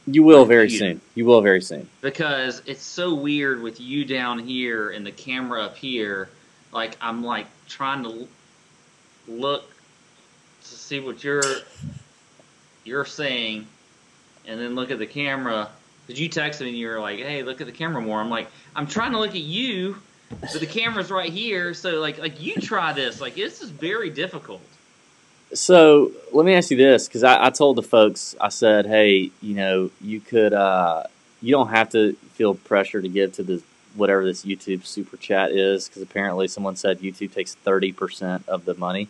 You will very soon. You will very soon. Because it's so weird with you down here and the camera up here. Like, I'm like trying to look to see what you're saying, and then look at the camera. Because you texted me and you were like, "Hey, look at the camera more." I'm like, I'm trying to look at you, but the camera's right here. So like you try this. Like, this is very difficult. So let me ask you this, because I told the folks, I said, hey, you could, you don't have to feel pressure to give to this whatever this YouTube super chat is, because apparently someone said YouTube takes 30% of the money,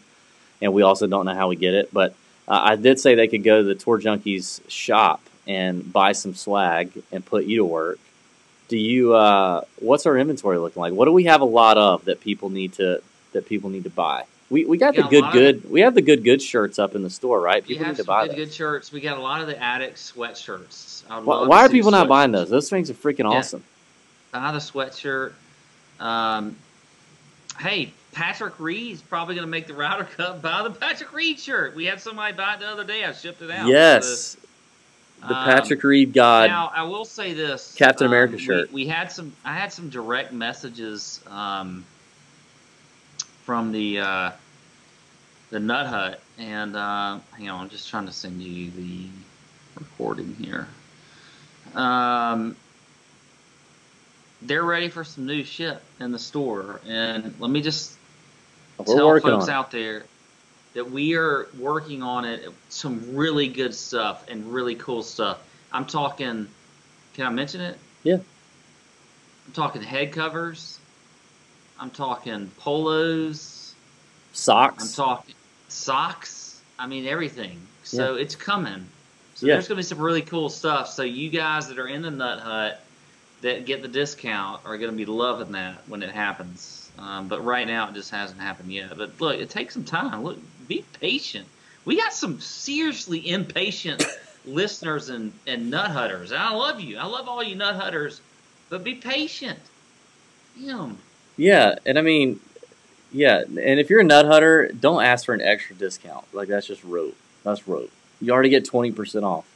and we also don't know how we get it. But I did say they could go to the Tour Junkies shop and buy some swag and put you to work. Do you? What's our inventory looking like? What do we have a lot of that people need to buy? We got the good. We have the good shirts up in the store, right? People need to buy those. Good shirts. We got a lot of the Addict sweatshirts. Why are people not buying those? Those things are freaking awesome. Buy the sweatshirt. Hey, Patrick Reed's probably going to make the Ryder Cup. Buy the Patrick Reed shirt. We had somebody buy it the other day. I shipped it out. Yes, the Patrick Reed God. Now I will say this: Captain America shirt. I had some direct messages from the Nut Hut, and hang on, I'm just trying to send you the recording here. They're ready for some new shit in the store, and let me just tell folks out there that we are working on it. Some really good stuff and really cool stuff. I'm talking. Can I mention it? Yeah. I'm talking head covers. I'm talking polos. Socks. I'm talking socks. I mean, everything. So it's coming. So there's going to be some really cool stuff. So you guys that are in the Nut Hut that get the discount are going to be loving that when it happens. But right now it just hasn't happened yet. But look, it takes some time. Look, be patient. We got some seriously impatient listeners and nut hutters. And I love you. I love all you nut hutters, but be patient. Damn. Yeah, and I mean, yeah, and if you're a nut hutter, don't ask for an extra discount. Like, that's just rope. That's rope. You already get 20% off.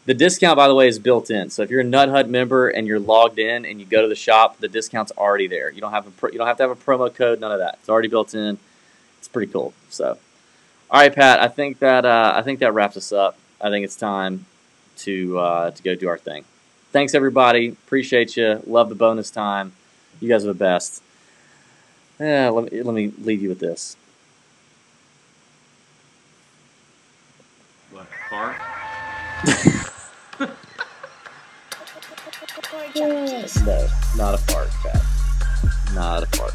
The discount, by the way, is built in. So if you're a Nut Hut member and you're logged in and you go to the shop, the discount's already there. You don't have to have a promo code, none of that. It's already built in. It's pretty cool. So, all right, Pat. I think that wraps us up. I think it's time to go do our thing. Thanks, everybody. Appreciate you. Love the bonus time. You guys are the best. Let me leave you with this. What, fart? No, not a fart, Pat. Not a fart.